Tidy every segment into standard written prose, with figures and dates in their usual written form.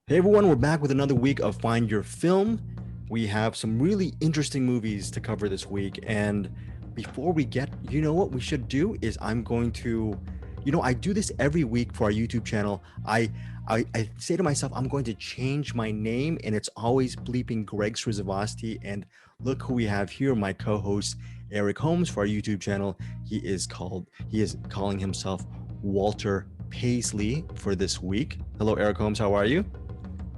Hey everyone, we're back with another week of Find Your Film. We have some really interesting movies to cover this week. And before we get, what we should do is I'm going to, I do this every week for our YouTube channel. I say to myself, I'm going to change my name, and it's always bleeping Greg Srizavasti. And look who we have here, my co-host Eric Holmes for our YouTube channel. He is calling himself Walter Paisley for this week. Hello, Eric Holmes. How are you?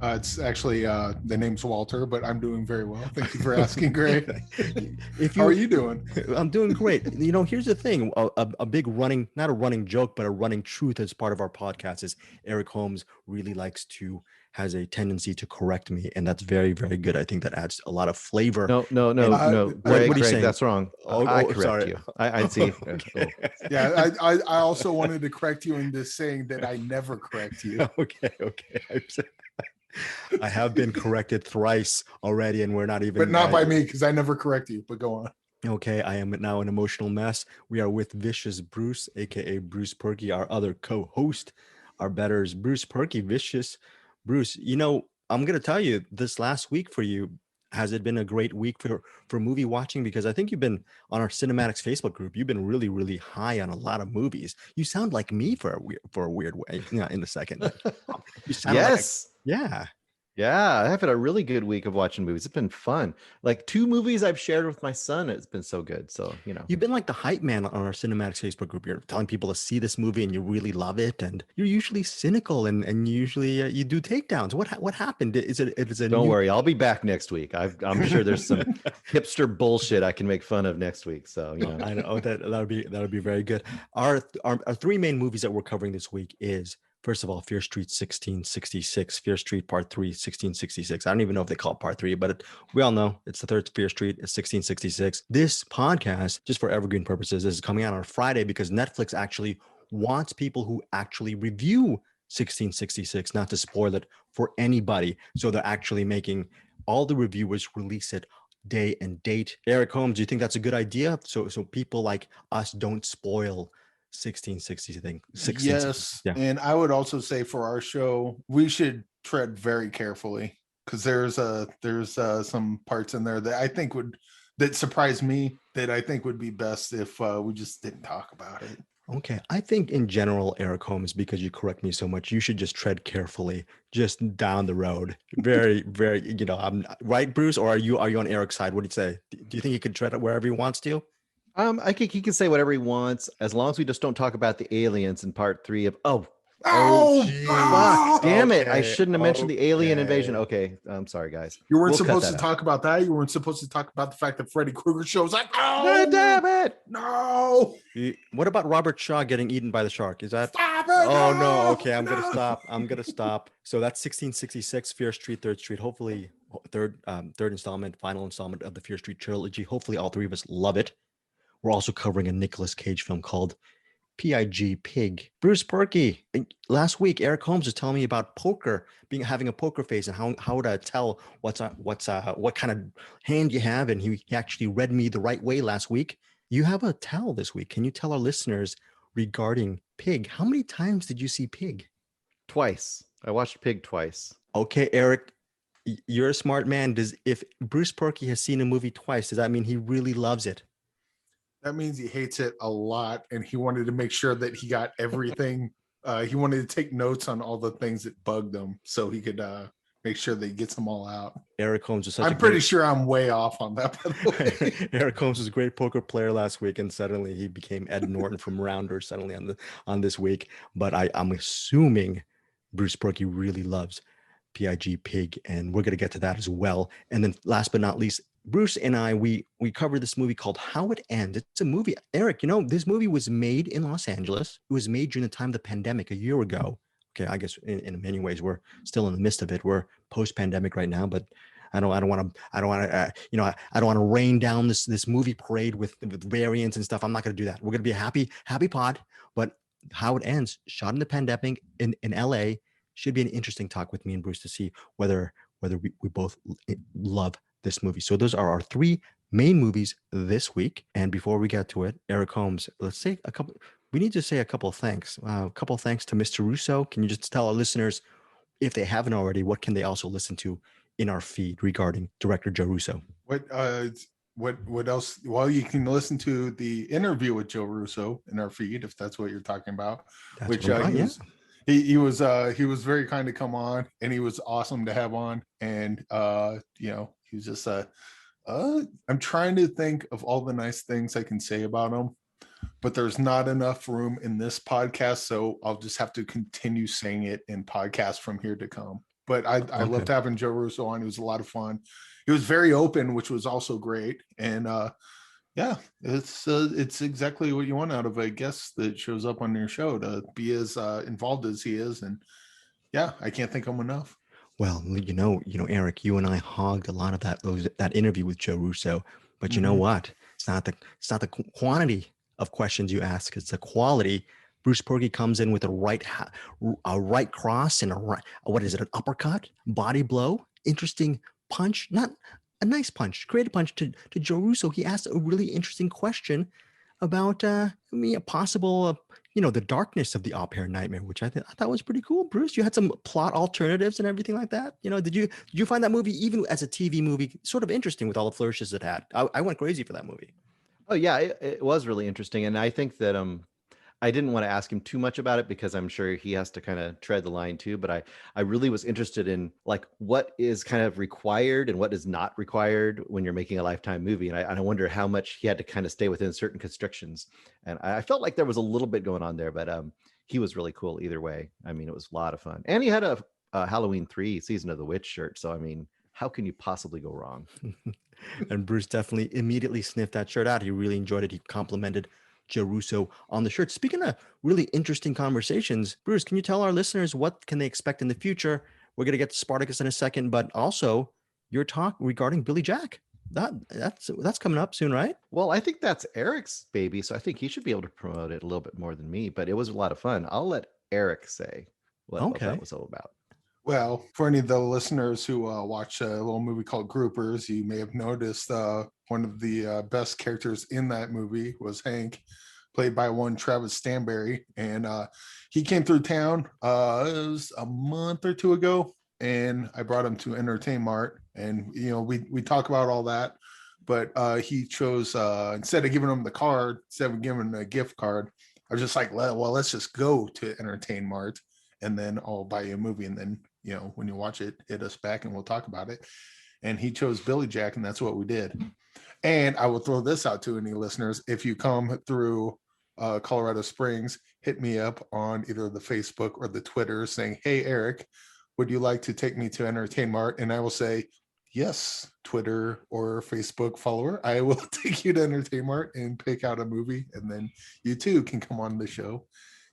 It's actually the name's Walter, but I'm doing very well. Thank you for asking, Greg. How are you doing? I'm doing great. Here's the thing: a big running, not a running joke, but a running truth as part of our podcast is Eric Holmes really has a tendency to correct me, and that's very, very good. I think that adds a lot of flavor. No. Greg, what are you Greg, saying? that's wrong. I correct sorry. you. I see. Okay. Yeah, I also wanted to correct you in this saying that I never correct you. Okay. I have been corrected thrice already, and we're not even. But not by me, because I never correct you. But go on. Okay, I am now an emotional mess. We are with Vicious Bruce, aka Bruce Perky, our other co-host. Our betters, Bruce Perky, Vicious Bruce. I'm gonna tell you, this last week for you, has it been a great week for movie watching? Because I think you've been on our Cinematics Facebook group. You've been really, really high on a lot of movies. You sound like me for a weird way. Yeah, in a second. You sound yes. Yeah. Yeah, I've had a really good week of watching movies. It's been fun. Like 2 movies I've shared with my son. It's been so good. So, You've been like the hype man on our Cinematics Facebook group. You're telling people to see this movie and you really love it. And you're usually cynical and usually you do takedowns. What happened? Don't worry. I'll be back next week. I'm sure there's some hipster bullshit I can make fun of next week. So, I know that'll be very good. Our 3 main movies that we're covering this week is, first of all, Fear Street 1666, Fear Street Part 3, 1666. I don't even know if they call it Part 3, but we all know it's the third Fear Street, it's 1666. This podcast, just for evergreen purposes, is coming out on Friday because Netflix actually wants people who actually review 1666 not to spoil it for anybody. So they're actually making all the reviewers release it day and date. Eric Holmes, do you think that's a good idea? So people like us don't spoil 1660 thing. Yes. Yeah. And I would also say for our show, we should tread very carefully because there's some parts in there that surprised me that I think would be best if we just didn't talk about it. Okay. I think in general, Eric Holmes, because you correct me so much, you should just tread carefully, just down the road. Very, very, I'm right, Bruce, or are you on Eric's side? What do you say? Do you think he could tread it wherever he wants to? I think he can say whatever he wants as long as we just don't talk about the aliens in Part 3 of fuck, damn it. I shouldn't have mentioned the alien invasion. Okay, I'm sorry, guys. You weren't supposed to talk about that. You weren't supposed to talk about the fact that Freddy Krueger shows up. Oh, damn it. No. What about Robert Shaw getting eaten by the shark? Is that? Stop it. Oh, no. Okay, I'm going to stop. So that's 1666, Fear Street, 3rd Street. Hopefully, third installment, final installment of the Fear Street trilogy. Hopefully, all 3 of us love it. We're also covering a Nicolas Cage film called P.I.G. Pig. Bruce Perky, last week Eric Holmes was telling me about poker, having a poker face and how to tell what kind of hand you have, and he actually read me the right way last week. You have a tell this week. Can you tell our listeners regarding Pig? How many times did you see Pig? Twice. I watched Pig twice. Okay, Eric, you're a smart man. If Bruce Perky has seen a movie twice, does that mean he really loves it? That means he hates it a lot, and he wanted to make sure that he got everything. He wanted to take notes on all the things that bugged him, so he could make sure that he gets them all out. Eric Holmes was I'm pretty sure I'm way off on that, by the way. Eric Holmes was a great poker player last week, and suddenly he became Ed Norton from Rounder suddenly on this week. But I'm assuming Bruce Perky really loves P.I.G. Pig, and we're going to get to that as well. And then last but not least, Bruce and I, we covered this movie called How It Ends. It's a movie. Eric, this movie was made in Los Angeles. It was made during the time of the pandemic a year ago. Okay, I guess in many ways we're still in the midst of it. We're post-pandemic right now, but I don't want to rain down this movie parade with variants and stuff. I'm not going to do that. We're going to be a happy pod. But How It Ends, shot in the pandemic in LA, should be an interesting talk with me and Bruce to see whether we both love this movie. So those are our 3 main movies this week. And before we get to it, Eric Holmes, we need to say a couple of thanks. A couple of thanks to Mr. Russo. Can you just tell our listeners if they haven't already, what can they also listen to in our feed regarding director Joe Russo? What else? Well, you can listen to the interview with Joe Russo in our feed if that's what you're talking about. That's which what I'm about, he was very kind to come on, and he was awesome to have on. And he was just I'm trying to think of all the nice things I can say about him, but there's not enough room in this podcast, so I'll just have to continue saying it in podcasts from here to come. But I loved having Joe Russo on. It was a lot of fun. He was very open, which was also great. And it's exactly what you want out of a guest that shows up on your show, to be as involved as he is. And yeah, I can't thank him enough. Well, Eric, you and I hogged a lot of that interview with Joe Russo, but you know what? It's not the quantity of questions you ask; it's the quality. Bruce Purkey comes in with a right cross and an uppercut, body blow, interesting punch, not a nice punch, creative punch to Joe Russo. He asked a really interesting question about a possible, the darkness of the Op-Air Nightmare, which I thought was pretty cool. Bruce, you had some plot alternatives and everything like that. Did you find that movie, even as a TV movie, sort of interesting with all the flourishes it had? I went crazy for that movie. Oh yeah, it was really interesting, and I think that I didn't want to ask him too much about it because I'm sure he has to kind of tread the line too. But I really was interested in like what is kind of required and what is not required when you're making a Lifetime movie. And I wonder how much he had to kind of stay within certain constrictions. And I felt like there was a little bit going on there, but he was really cool either way. I mean, it was a lot of fun. And he had a Halloween 3 Season of the Witch shirt. So, I mean, how can you possibly go wrong? And Bruce definitely immediately sniffed that shirt out. He really enjoyed it. He complimented Joe Russo on the shirt. Speaking of really interesting conversations, Bruce, can you tell our listeners what can they expect in the future? We're going to get to Spartacus in a second, but also your talk regarding Billy Jack. That's coming up soon, right? Well, I think that's Eric's baby, so I think he should be able to promote it a little bit more than me, but it was a lot of fun. I'll let Eric say what that was all about. Well, for any of the listeners who watch a little movie called Groupers, you may have noticed one of the best characters in that movie was Hank, played by one Travis Stanberry. And he came through town, it was a month or two ago, and I brought him to Entertain Mart. And, we talk about all that, but he chose, instead of giving him the card, instead of giving him a gift card, I was just like, well, let's just go to Entertain Mart, and then I'll buy you a movie. And then, when you watch it, hit us back and we'll talk about it. And he chose Billy Jack, and that's what we did. And I will throw this out to any listeners. If you come through Colorado Springs, hit me up on either the Facebook or the Twitter saying, hey, Eric, would you like to take me to Entertain Mart? And I will say, yes, Twitter or Facebook follower, I will take you to Entertain Mart and pick out a movie. And then you too can come on the show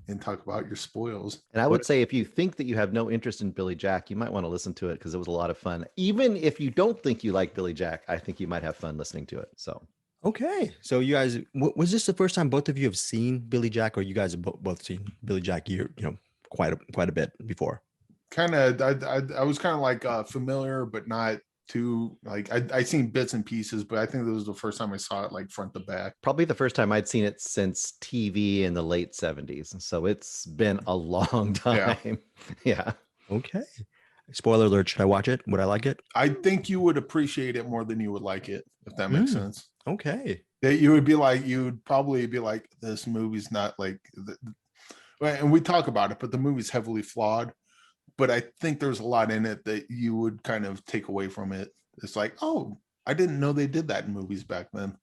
and talk about your spoils. And I would say if you think that you have no interest in Billy Jack, you might want to listen to it because it was a lot of fun. Even if you don't think you like Billy Jack, I think you might have fun listening to it. So, okay. So you guys, was this the first time both of you have seen Billy Jack, or you guys have both seen Billy Jack quite a bit before? Kind of, I was kind of like familiar, but not too, like I seen bits and pieces, but I think this was the first time I saw it like front to back. Probably the first time I'd seen it since TV in the late 70s. So it's been a long time. Yeah. Okay. Spoiler alert. Should I watch it? Would I like it? I think you would appreciate it more than you would like it, if that makes sense. Okay. You'd probably be like, this movie's not like, and we talk about it, but the movie's heavily flawed. But I think there's a lot in it that you would kind of take away from it. It's like, oh, I didn't know they did that in movies back then.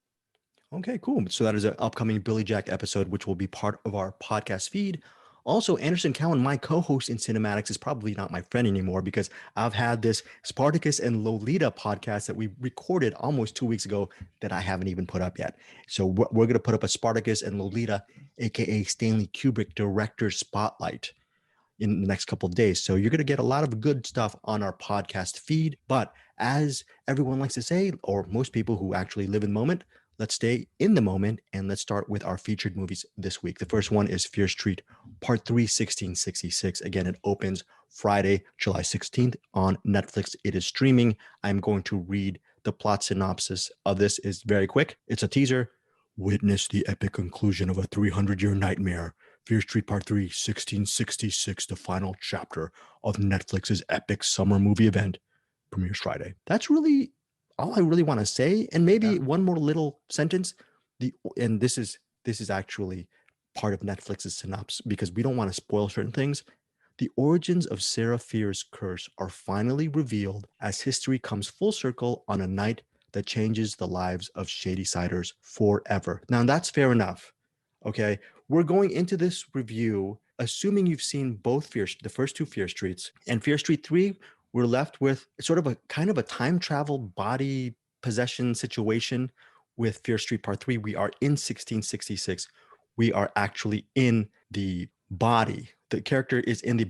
Okay, cool. So that is an upcoming Billy Jack episode, which will be part of our podcast feed. Also, Anderson Cowan, my co-host in Cinematics, is probably not my friend anymore because I've had this Spartacus and Lolita podcast that we recorded almost 2 weeks ago that I haven't even put up yet. So we're going to put up a Spartacus and Lolita, aka Stanley Kubrick Director Spotlight, in the next couple of days. So you're going to get a lot of good stuff on our podcast feed. But as everyone likes to say, or most people who actually live in the moment, let's stay in the moment and let's start with our featured movies this week. The first one is Fear Street Part 3, 1666. Again, it opens Friday, July 16th on Netflix. It is streaming. I'm going to read the plot synopsis of this. Is very quick. It's a teaser. Witness the epic conclusion of a 300-year nightmare. Fear Street Part 3, 1666, the final chapter of Netflix's epic summer movie event, premieres Friday. That's really all I really want to say. And maybe one more little sentence. This is actually part of Netflix's synopsis because we don't want to spoil certain things. The origins of Sarah Fier's curse are finally revealed as history comes full circle on a night that changes the lives of Shadysiders forever. Now, that's fair enough. Okay, we're going into this review assuming you've seen both the first two Fear Streets, and Fear Street 3, we're left with sort of a kind of a time travel body possession situation. With Fear Street Part 3, we are in 1666. We are actually in the body. The character is in the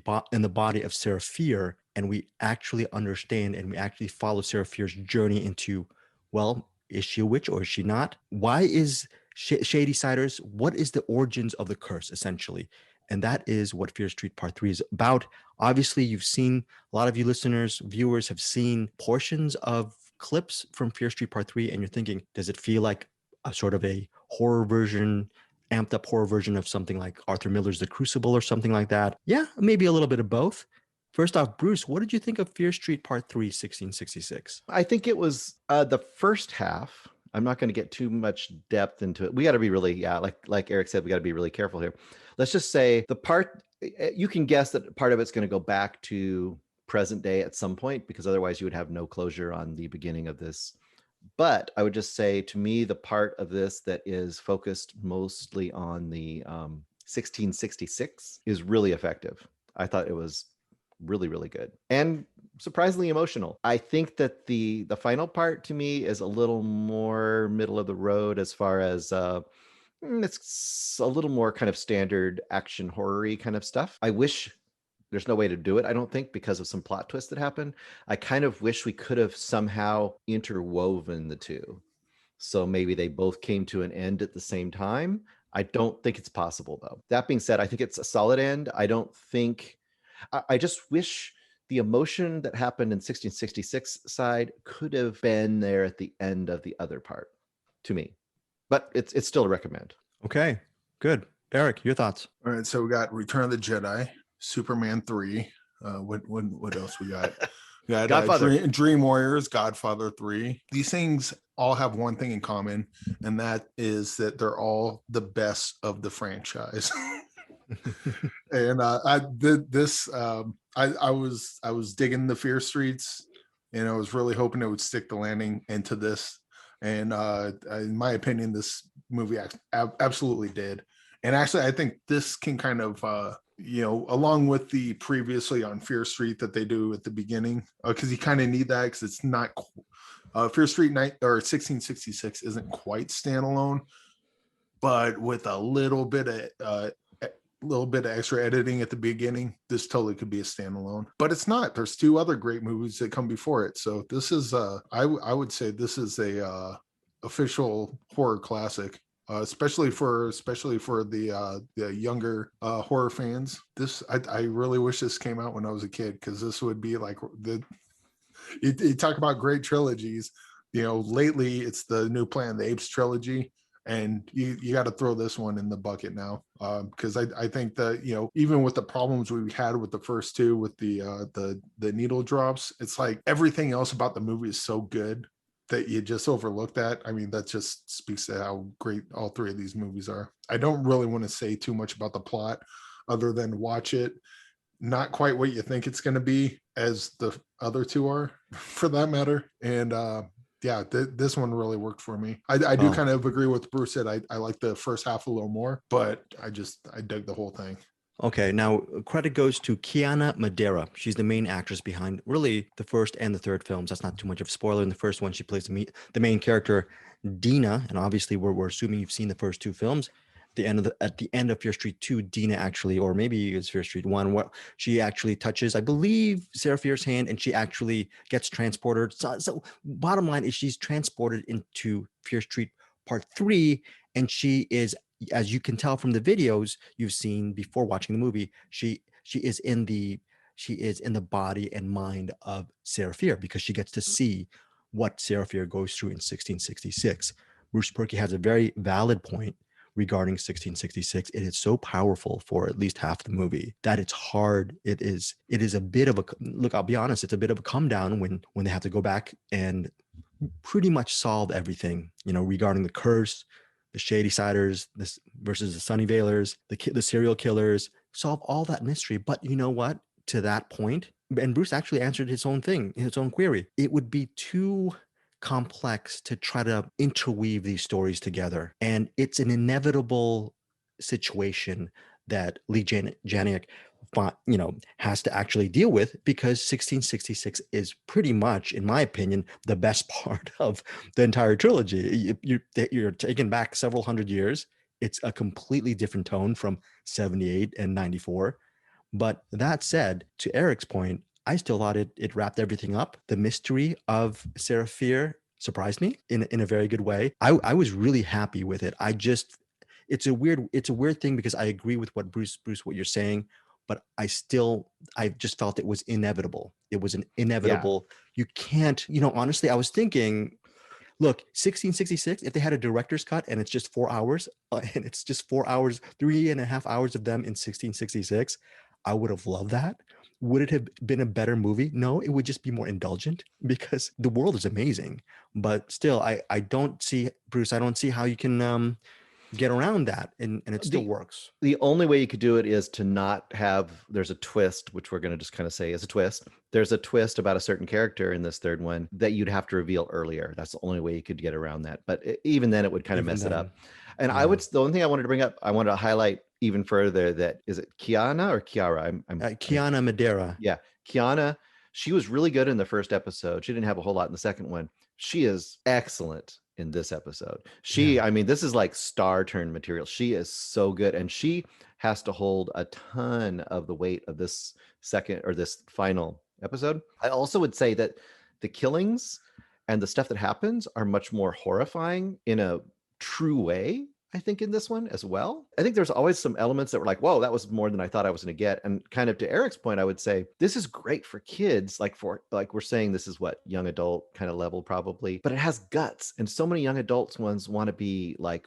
body of Sarah Fier, and we actually understand and we actually follow Sarah Fier's journey into, well, is she a witch or is she not? Why is Shadysiders? What is the origins of the curse, essentially? And that is what Fear Street Part 3 is about. Obviously, you've seen, a lot of you listeners, viewers have seen portions of clips from Fear Street Part 3, and you're thinking, does it feel like a sort of a horror version, amped up horror version of something like Arthur Miller's The Crucible or something like that? Yeah, maybe a little bit of both. First off, Bruce, what did you think of Fear Street Part 3, 1666? I think it was the first half. I'm not going to get too much depth into it. We got to be really, like Eric said, we got to be really careful here. Let's just say the part, you can guess that part of it's going to go back to present day at some point, because otherwise you would have no closure on the beginning of this. But I would just say, to me, the part of this that is focused mostly on the 1666 is really effective. I thought it was really, really good and surprisingly emotional. I think that the final part to me is a little more middle of the road as far as it's a little more kind of standard action horror-y kind of stuff. I wish there's no way to do it, I don't think, because of some plot twists that happen. I kind of wish we could have somehow interwoven the two. So maybe they both came to an end at the same time. I don't think it's possible, though. That being said, I think it's a solid end. I just wish the emotion that happened in 1666 side could have been there at the end of the other part, to me. But it's still a recommend. Okay, good. Eric, your thoughts? All right, so we got Return of the Jedi, Superman 3. What else we got? We got Godfather. Dream Warriors, Godfather 3. These things all have one thing in common, and that is that they're all the best of the franchise. And I was digging the Fear Streets, and I was really hoping it would stick the landing into this. And in my opinion, this movie absolutely did. And actually, I think this can kind of, along with the previously on Fear Street that they do at the beginning, because you kind of need that, because it's not Fear Street 1666 isn't quite standalone, but with a little bit of extra editing at the beginning, this totally could be a standalone. But it's not. There's two other great movies that come before it. So this is I would say this is a official horror classic, especially for the younger horror fans. I really wish this came out when I was a kid, because this would be like you talk about great trilogies. Lately it's the new Planet of the Apes trilogy, and you got to throw this one in the bucket now, because I think that even with the problems we had with the first two with the needle drops, it's like everything else about the movie is so good that you just overlook that. I mean, that just speaks to how great all three of these movies are. I don't really want to say too much about the plot other than watch it. Not quite what you think it's going to be, as the other two are, for that matter. And this one really worked for me. I do kind of agree with Bruce said. I like the first half a little more, but I dug the whole thing. Okay, now credit goes to Kiana Madeira. She's the main actress behind really the first and the third films. That's not too much of a spoiler. In the first one, she plays the main character, Dina, and obviously we're assuming you've seen the first two films. At the end of Fear Street 2, Dina actually, or maybe it's Fear Street 1, what she actually touches, I believe, Sarah Fier's hand, and she actually gets transported. So bottom line is she's transported into Fear Street Part 3, and she is, as you can tell from the videos you've seen before watching the movie, she is in the body and mind of Sarah Fier, because she gets to see what Sarah Fier goes through in 1666. Bruce Perky has a very valid point regarding 1666. It is so powerful for at least half the movie that it's hard. It is a bit of a look. I'll be honest. It's a bit of a come down when they have to go back and pretty much solve everything, regarding the curse, the Shady Siders, this versus the Sunnyvalers, the serial killers, solve all that mystery. But you know what? To that point, and Bruce actually answered his own query. It would be too complex to try to interweave these stories together. And it's an inevitable situation that Lee Janiak has to actually deal with, because 1666 is pretty much, in my opinion, the best part of the entire trilogy. You're taken back several hundred years. It's a completely different tone from 78 and 94. But that said, to Eric's point, I still thought it wrapped everything up. The mystery of Sarah Fear surprised me in a very good way. I was really happy with it. It's a weird thing, because I agree with what Bruce, what you're saying, but I just felt it was inevitable. It was an inevitable. Yeah. You can't, honestly, I was thinking, look, 1666, if they had a director's cut and it's just 4 hours, and it's just 4 hours, 3.5 hours of them in 1666, I would have loved that. Would it have been a better movie? No, it would just be more indulgent, because the world is amazing. But still, I don't see, Bruce, I don't see how you can get around that, and it still works. The only way you could do it is to not have, there's a twist, which we're going to just kind of say is a twist. There's a twist about a certain character in this third one that you'd have to reveal earlier. That's the only way you could get around that. But even then, it would kind of mess it up. And yeah. The only thing I wanted to bring up, I wanted to highlight even further that, is it Kiana or Kiara? Kiana Madeira. Yeah. Kiana, she was really good in the first episode. She didn't have a whole lot in the second one. She is excellent in this episode. I mean, this is like star turn material. She is so good, and she has to hold a ton of the weight of this this final episode. I also would say that the killings and the stuff that happens are much more horrifying in a true way, I think, in this one as well. I think there's always some elements that were like, whoa, that was more than I thought I was going to get. And kind of to Eric's point, I would say this is great for kids. Like we're saying, this is what, young adult kind of level probably, but it has guts. And so many young adults ones want to be like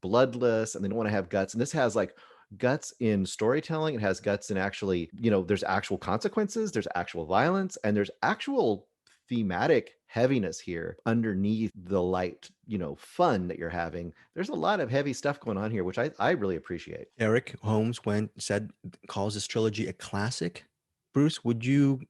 bloodless, and they don't want to have guts. And this has like guts in storytelling. It has guts in actually, there's actual consequences, there's actual violence, and there's actual thematic heaviness here underneath the light, fun that you're having. There's a lot of heavy stuff going on here, which I really appreciate. Eric Holmes calls this trilogy a classic. Bruce, would you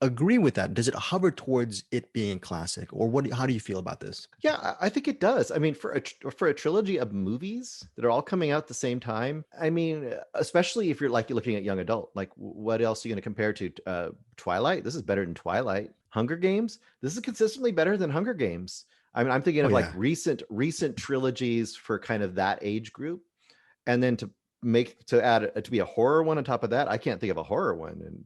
agree with that? Does it hover towards it being classic, or how do you feel about this? Yeah, I think it does. I mean, for a trilogy of movies that are all coming out at the same time, I mean, especially if you're looking at young adult, like what else are you going to compare to? Twilight? This is better than Twilight. Hunger Games? Be consistently better than Hunger Games. I mean, I'm thinking of recent trilogies for kind of that age group, and then to be a horror one on top of that. I can't think of a horror one in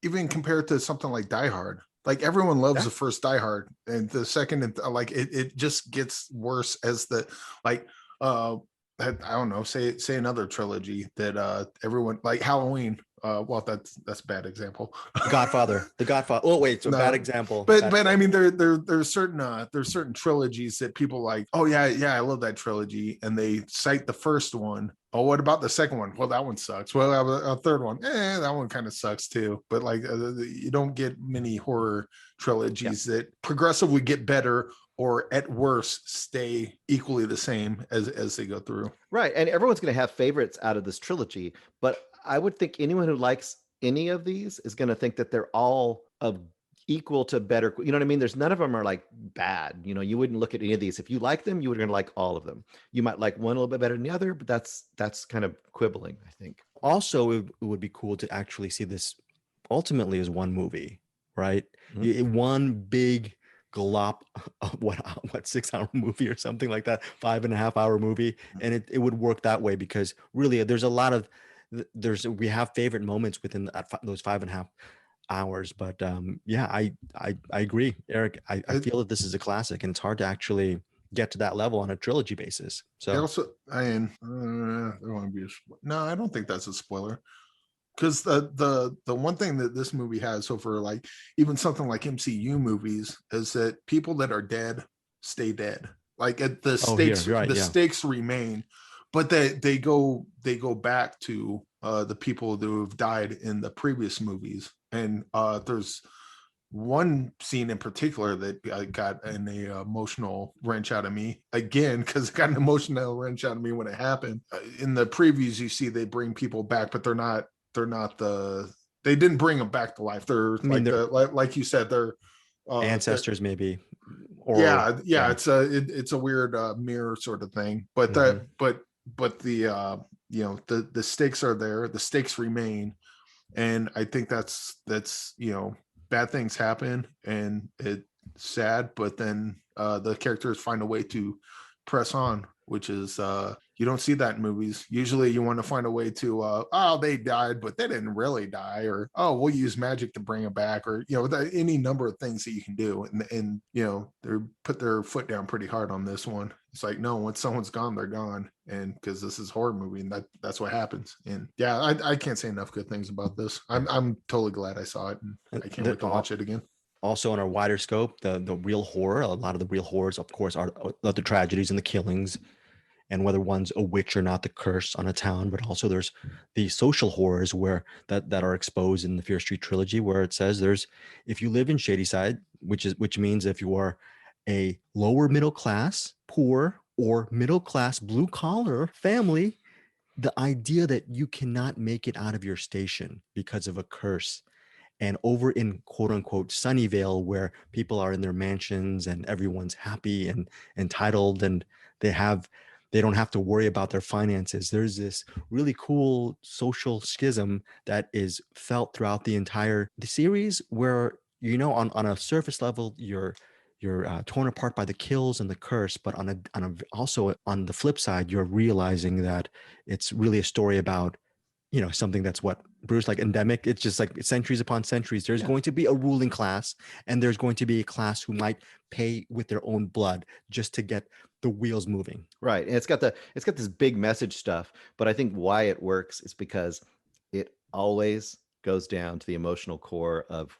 even compared to something like Die Hard. Like, everyone loves the first Die Hard, and the second, like, it just gets worse as I don't know, say another trilogy that everyone, like Halloween. Well, that's a bad example. The Godfather. Oh wait, so bad example. But I mean, there's certain trilogies that people like. Oh yeah, I love that trilogy, and they cite the first one. Oh, what about the second one? Well, that one sucks. Well, a third one, that one kind of sucks too. But like, you don't get many horror trilogies that progressively get better, or at worst stay equally the same as they go through. Right, and everyone's going to have favorites out of this trilogy, but I would think anyone who likes any of these is going to think that they're all of equal to better. You know what I mean? There's none of them are like bad. You wouldn't look at any of these. If you like them, you were going to like all of them. You might like one a little bit better than the other, but that's kind of quibbling, I think. Also, it would be cool to actually see this ultimately as one movie, right? Mm-hmm. One big glop of what 6 hour movie or something like that, 5.5 hour movie. And it would work that way, because really there's a lot of, we have favorite moments within those 5.5 hours. But I agree, Eric. I feel that this is a classic, and it's hard to actually get to that level on a trilogy basis. So I don't think that's a spoiler, because the one thing that this movie has over even something like MCU movies is that people that are dead stay dead. Like at the Oh, here, stakes, you're right. the Yeah. stakes remain, but they go back to the people who have died in the previous movies. And there's one scene in particular that got an emotional wrench out of me again, because it got an emotional wrench out of me when it happened. In the previews, you see they bring people back, but they're not they didn't bring them back to life. They're I mean, they're like you said, they're ancestors maybe, or yeah. It's a weird mirror sort of thing, but Mhm. but the the stakes are there, the stakes remain. And I think that's bad things happen and it's sad, but then the characters find a way to press on, which is you don't see that in movies. Usually you want to find a way to oh, they died but they didn't really die, or oh, we'll use magic to bring them back, or any number of things that you can do. And they put their foot down pretty hard on this one. It's like, no, once someone's gone, they're gone. And because this is a horror movie, and that's what happens. And yeah, I can't say enough good things about this. I'm totally glad I saw it, and I can't wait to watch it again. Also, on a wider scope, the real horror, a lot of the real horrors, of course, are the tragedies and the killings, and whether one's a witch or not, the curse on a town. But also there's the social horrors where that are exposed in the Fear Street trilogy, where it says if you live in Shadyside, which means if you are a lower middle class, poor, or middle class blue collar family, the idea that you cannot make it out of your station because of a curse. And over in quote unquote Sunnyvale, where people are in their mansions and everyone's happy and entitled, and they don't have to worry about their finances, there's this really cool social schism that is felt throughout the series, where on a surface level you're torn apart by the kills and the curse, but also on the flip side, you're realizing that it's really a story about something that's what Bruce, like endemic. It's just like centuries upon centuries. There's going to be a ruling class, and there's going to be a class who might pay with their own blood just to get the wheels moving. Right. And it's got this big message stuff, but I think why it works is because it always goes down to the emotional core of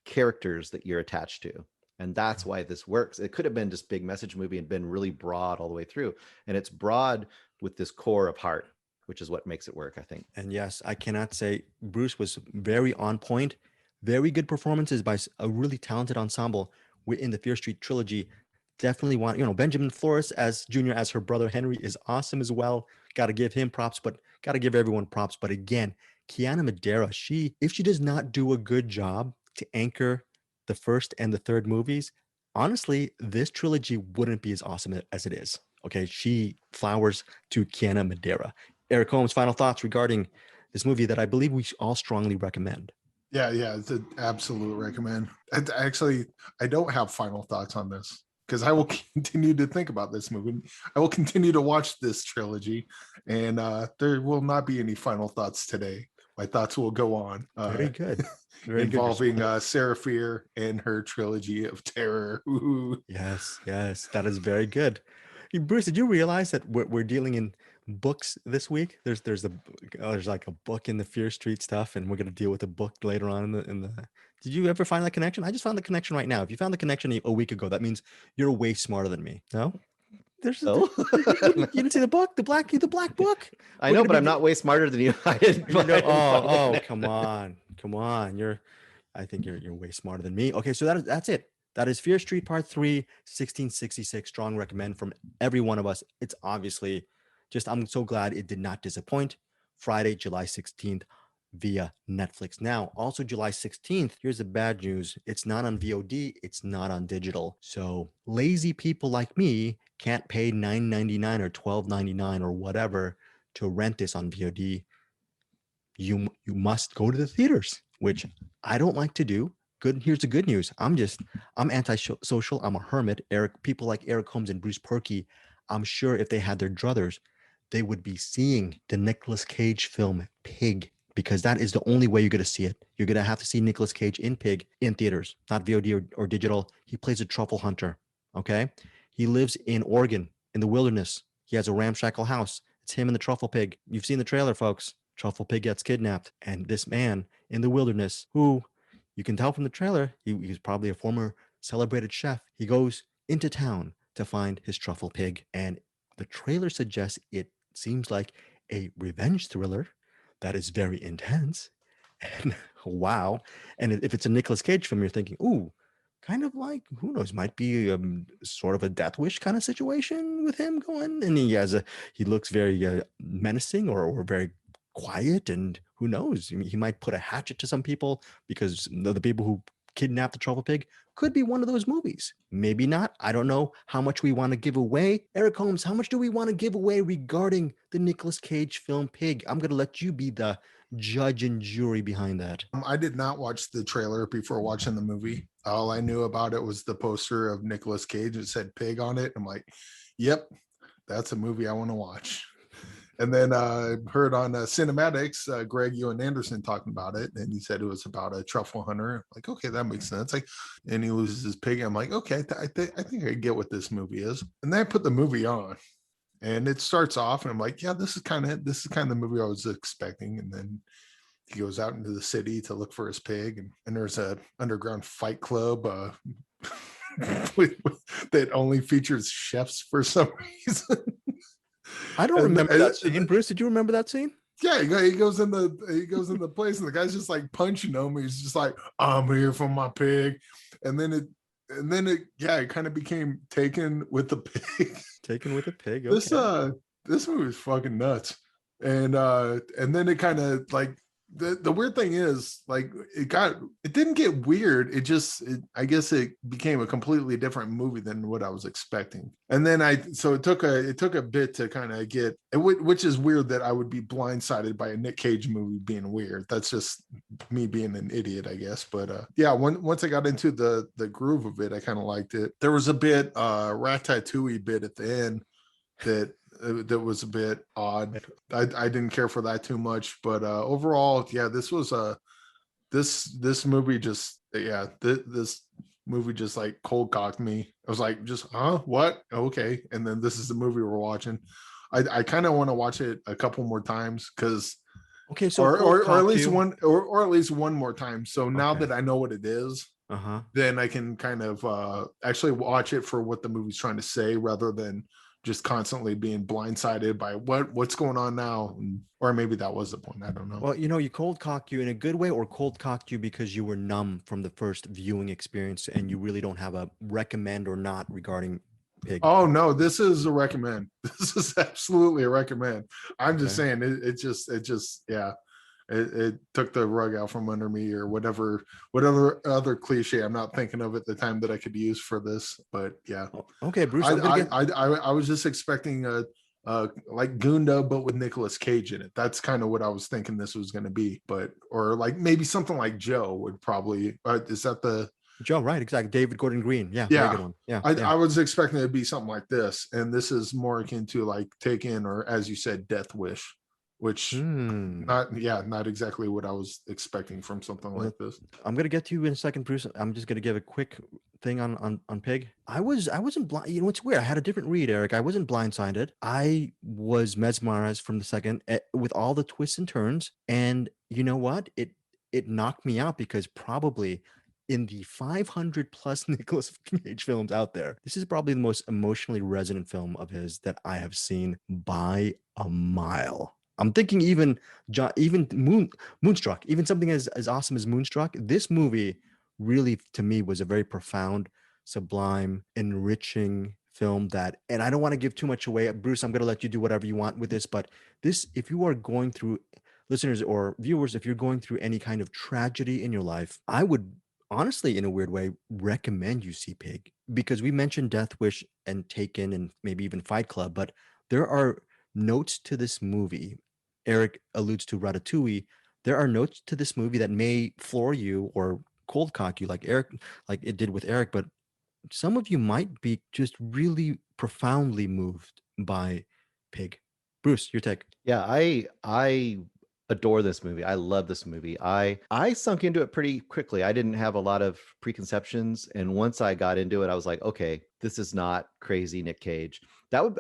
characters that you're attached to. And that's why this works. It could have been just big message movie and been really broad all the way through. And it's broad with this core of heart, which is what makes it work, I think. And yes, I cannot say Bruce was very on point. Very good performances by a really talented ensemble in the Fear Street trilogy. Definitely Benjamin Flores as Junior, as her brother Henry, is awesome as well. Got to give him props, but got to give everyone props. But again, Kiana Madeira, if she does not do a good job to anchor the first and the third movies, honestly, this trilogy wouldn't be as awesome as it is. Okay, she flowers to Kiana Madeira. Eric Holmes, final thoughts regarding this movie that I believe we all strongly recommend. Yeah, it's an absolute recommend. I don't have final thoughts on this because I will continue to think about this movie. I will continue to watch this trilogy, and there will not be any final thoughts today. My thoughts will go on. Very good. Very involving good. Sarah Fear and her trilogy of terror. Ooh. Yes, that is very good. Bruce, did you realize that we're dealing in books this week? There's like a book in the Fear Street stuff, and we're gonna deal with a book later on in the. Did you ever find that connection? I just found the connection right now. If you found the connection a week ago, that means you're way smarter than me. No, you didn't see the book, the black book. I know, but I'm not way smarter than you. I didn't. Come on. I think you're way smarter than me. Okay, so that's it. That is Fear Street Part 3, 1666. Strong recommend from every one of us. It's obviously I'm so glad it did not disappoint. Friday, July 16th via Netflix. Now, also July 16th, here's the bad news. It's not on VOD. It's not on digital. So lazy people like me can't pay $9.99 or $12.99 or whatever to rent this on VOD. You must go to the theaters, which I don't like to do. Here's the good news. I'm antisocial. I'm a hermit. People like Eric Holmes and Bruce Perky, I'm sure if they had their druthers, they would be seeing the Nicolas Cage film Pig, because that is the only way you're going to see it. You're going to have to see Nicolas Cage in Pig in theaters, not VOD or digital. He plays a truffle hunter. Okay. He lives in Oregon in the wilderness. He has a ramshackle house. It's him and the truffle pig. You've seen the trailer, folks. Truffle pig gets kidnapped. And this man in the wilderness, who you can tell from the trailer, he's probably a former celebrated chef. He goes into town to find his truffle pig. And the trailer suggests it seems like a revenge thriller that is very intense. And wow. And if it's a Nicolas Cage film, you're thinking, ooh, kind of like, who knows, might be sort of a Death Wish kind of situation with him going. And he looks very menacing or very quiet. And who knows, I mean, he might put a hatchet to some people because the people who kidnapped the truffle pig could be one of those movies. Maybe not. I don't know how much we want to give away. Eric Holmes, how much do we want to give away regarding the Nicolas Cage film Pig? I'm going to let you be the judge and jury behind that. I did not watch the trailer before watching the movie. All I knew about it was the poster of Nicolas Cage. It said Pig on it. I'm like, yep, that's a movie I want to watch. And then I heard on Cinematics, Greg Ewan Anderson talking about it, and he said it was about a truffle hunter. I'm like, okay, that makes sense. Like, and he loses his pig. I'm like, okay, I think I get what this movie is. And then I put the movie on, and it starts off, and I'm like, yeah, this is kind of the movie I was expecting. And then he goes out into the city to look for his pig, and there's a underground fight club that only features chefs for some reason. I don't remember that scene. Bruce, did you remember that scene? Yeah, he goes in the place, and the guy's just like punching him. He's just like, I'm here for my pig. And then it kind of became Taken with the Pig. Taken with a Pig. Okay. This movie is fucking nuts. And then it kind of like the weird thing is, like, it didn't get weird. I guess it became a completely different movie than what I was expecting. And then it took a bit to kind of get, which is weird that I would be blindsided by a Nick Cage movie being weird. That's just me being an idiot, I guess. But once I got into the groove of it, I kind of liked it. There was a bit ratatouille bit at the end that was a bit odd. I didn't care for that too much, but overall, this was this movie just this movie just like cold cocked me. I was like, just what? Okay. And then this is the movie we're watching. I kind of want to watch it a couple more times because or at least one more time. So now that I know what it is, then I can kind of actually watch it for what the movie's trying to say rather than just constantly being blindsided by what's going on now. Or maybe that was the point. I don't know. Well, you cold cocked you in a good way, or cold cocked you because you were numb from the first viewing experience and you really don't have a recommend or not regarding Pig. Oh no, this is a recommend. This is absolutely a recommend. I'm just saying it took the rug out from under me, or whatever other cliche I'm not thinking of at the time that I could use for this. But yeah. Okay, Bruce. I was just expecting like Gunda, but with Nicolas Cage in it. That's kind of what I was thinking this was going to be. Or like maybe something like Joe would probably. Is that the Joe? Right, exactly. David Gordon Green. Yeah. Yeah. Very good one. Yeah. I was expecting it to be something like this, and this is more akin to like Taken, or as you said, Death Wish. Which not exactly what I was expecting from something like this. I'm gonna get to you in a second, Bruce. I'm just gonna give a quick thing on Pig. I wasn't blind. It's weird. I had a different read, Eric. I wasn't blindsided. I was mesmerized from the second with all the twists and turns. And you know what? It knocked me out because probably in the 500 plus Nicolas Cage films out there, this is probably the most emotionally resonant film of his that I have seen by a mile. I'm thinking even Moonstruck, even something as awesome as Moonstruck. This movie really, to me, was a very profound, sublime, enriching film and I don't want to give too much away. Bruce, I'm going to let you do whatever you want with this, but if you are going through, listeners or viewers, if you're going through any kind of tragedy in your life, I would honestly, in a weird way, recommend you see Pig, because we mentioned Death Wish and Taken and maybe even Fight Club, but there are notes to this movie. Eric alludes to Ratatouille. There are notes to this movie that may floor you or cold cock you like it did with Eric, but some of you might be just really profoundly moved by Pig. Bruce, your take. Yeah, I adore this movie. I love this movie. I sunk into it pretty quickly. I didn't have a lot of preconceptions, and once I got into it, I was like, okay, this is not crazy Nick Cage.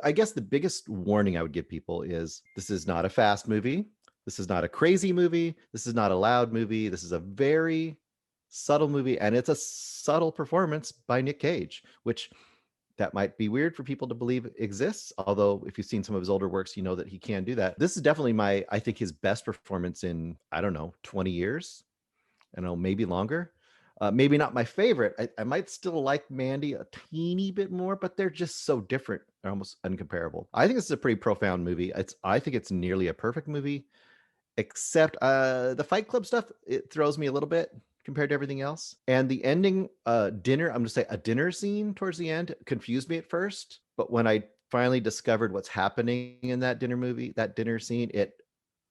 I guess the biggest warning I would give people is this is not a fast movie. This is not a crazy movie. This is not a loud movie. This is a very subtle movie, and it's a subtle performance by Nick Cage, which that might be weird for people to believe exists. Although if you've seen some of his older works, you know that he can do that. This is definitely I think his best performance in, I don't know, 20 years. I don't know, maybe longer. Maybe not my favorite. I might still like Mandy a teeny bit more, but they're just so different. They're almost uncomparable. I think this is a pretty profound movie. I think it's nearly a perfect movie, except the Fight Club stuff, it throws me a little bit compared to everything else. And the ending dinner, I'm going to say a dinner scene towards the end confused me at first. But when I finally discovered what's happening in that dinner scene, it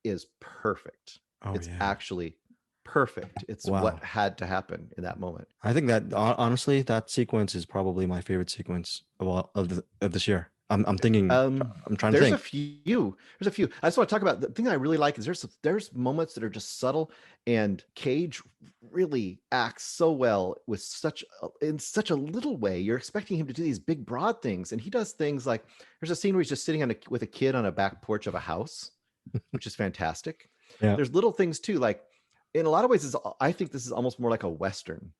is perfect. It's actually perfect. It's what had to happen in that moment. I think that honestly, that sequence is probably my favorite sequence of this year. I'm thinking. I'm trying to think. There's a few. I just want to talk about the thing I really like is there's moments that are just subtle, and Cage really acts so well with in such a little way. You're expecting him to do these big, broad things, and he does things like there's a scene where he's just sitting with a kid on a back porch of a house, which is fantastic. Yeah. There's little things too, like in a lot of ways, I think this is almost more like a Western.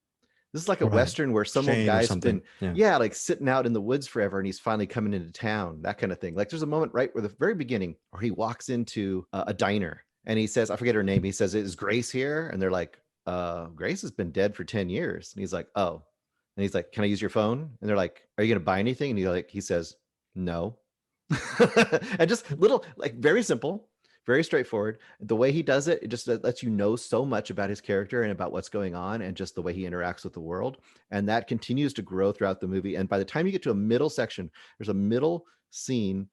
This is like a Western where some guy's been, like sitting out in the woods forever, and he's finally coming into town, that kind of thing. Like there's a moment right where the very beginning where he walks into a diner and he says, I forget her name. He says, is Grace here? And they're like, Grace has been dead for 10 years. And he's like, oh. And he's like, can I use your phone? And they're like, are you going to buy anything? And he says, no. And just little, like very simple, very straightforward. The way he does it, it just lets you know so much about his character and about what's going on and just the way he interacts with the world. And that continues to grow throughout the movie. And by the time you get to a middle section, there's a middle scene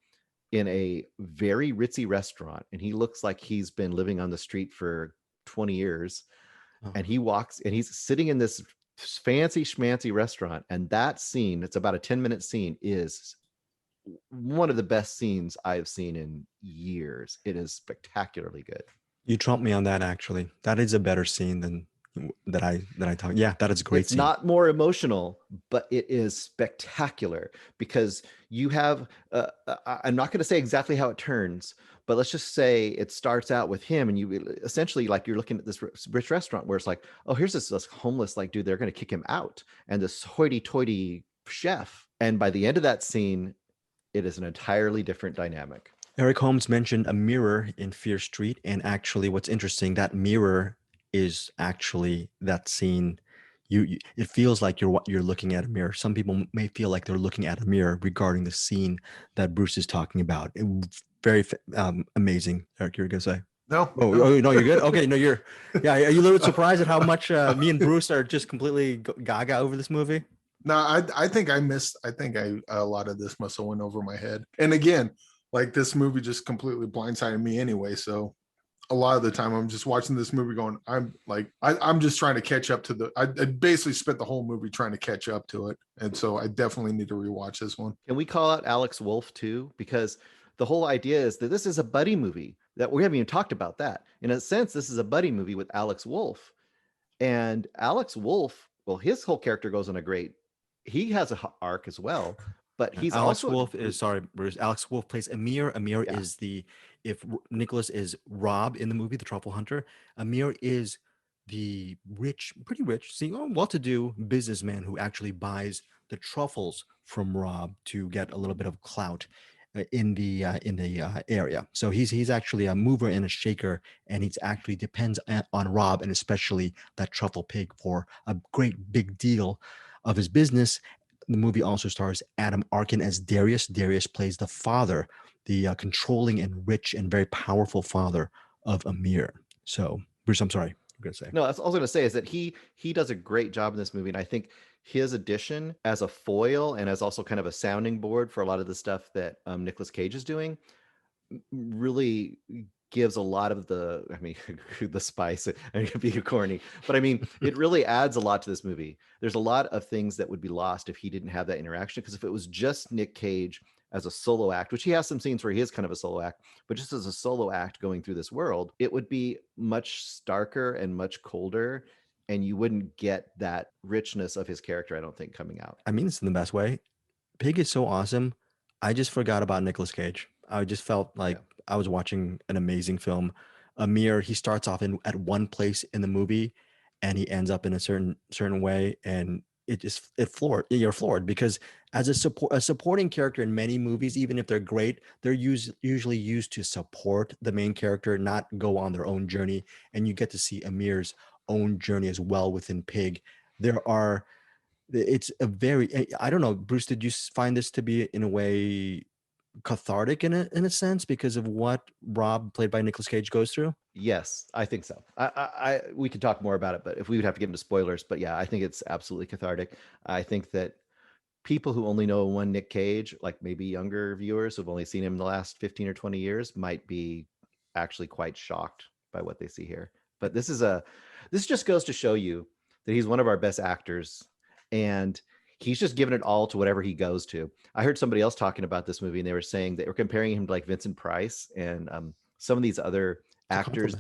in a very ritzy restaurant. And he looks like he's been living on the street for 20 years. And he walks and he's sitting in this fancy schmancy restaurant. And that scene, it's about a 10-minute scene, is one of the best scenes I've seen in years. It is spectacularly good. You trumped me on that. Actually, that is a better scene than that I thought. Yeah, that is a great. It's scene. Not more emotional, but it is spectacular because you have. I'm not going to say exactly how it turns, but let's just say it starts out with him, and you essentially like you're looking at this rich restaurant where it's like, oh, here's this homeless like dude. They're going to kick him out, and this hoity-toity chef. And by the end of that scene, it is an entirely different dynamic. Eric Holmes mentioned a mirror in Fear Street, and actually what's interesting, that mirror is actually that scene. It feels like you're looking at a mirror. Some people may feel like they're looking at a mirror regarding the scene that Bruce is talking about. Very amazing. Eric, you're gonna say? No. Oh, no, you're good. Okay, no, you're. Yeah, are you a little bit surprised at how much me and Bruce are just completely gaga over this movie? No, I think I missed. I think a lot of this must have went over my head. And again, like this movie just completely blindsided me anyway. So a lot of the time I'm just watching this movie going, I'm just trying to catch up to I basically spent the whole movie trying to catch up to it. And so I definitely need to rewatch this one. Can we call out Alex Wolff too? Because the whole idea is that this is a buddy movie, that we haven't even talked about that. In a sense, this is a buddy movie with Alex Wolff. And Alex Wolff, well, his whole character goes on he has an arc as well, but he's Alex also Wolff is Bruce. Alex Wolff plays Amir. Amir is if Nicholas is Rob in the movie, the truffle hunter, Amir is the pretty rich, well-to-do businessman who actually buys the truffles from Rob to get a little bit of clout in the area. So he's actually a mover and a shaker, and he actually depends on Rob and especially that truffle pig for a great big deal of his business. The movie also stars Adam Arkin as Darius. Darius plays the father, the controlling and rich and very powerful father of Amir. So, Bruce, I'm sorry. I'm going to say. No, that's all I was going to say is that he does a great job in this movie. And I think his addition as a foil and as also kind of a sounding board for a lot of the stuff that Nicolas Cage is doing really gives a lot of the spice. I'm gonna be corny, but I mean, it really adds a lot to this movie. There's a lot of things that would be lost if he didn't have that interaction. Because if it was just Nick Cage as a solo act, which he has some scenes where he is kind of a solo act, but just as a solo act going through this world, it would be much starker and much colder, and you wouldn't get that richness of his character, I don't think, coming out. I mean, it's in the best way. Pig is so awesome. I just forgot about Nicolas Cage. I just felt like I was watching an amazing film. Amir, he starts off at one place in the movie, and he ends up in a certain way, and you're floored because as a supporting character in many movies, even if they're great, they're usually used to support the main character, not go on their own journey. And you get to see Amir's own journey as well within Pig. It's a very, I don't know, Bruce, did you find this to be in a way cathartic in a sense because of what Rob, played by Nicolas Cage, goes through? Yes, I think so. We could talk more about it, but if we would have to get into spoilers, but yeah, I think it's absolutely cathartic. I think that people who only know one Nick Cage, like maybe younger viewers who've only seen him in the last 15 or 20 years, might be actually quite shocked by what they see here. But this just goes to show you that he's one of our best actors, and he's just given it all to whatever he goes to. I heard somebody else talking about this movie, and they were saying they were comparing him to like Vincent Price and some of these other actors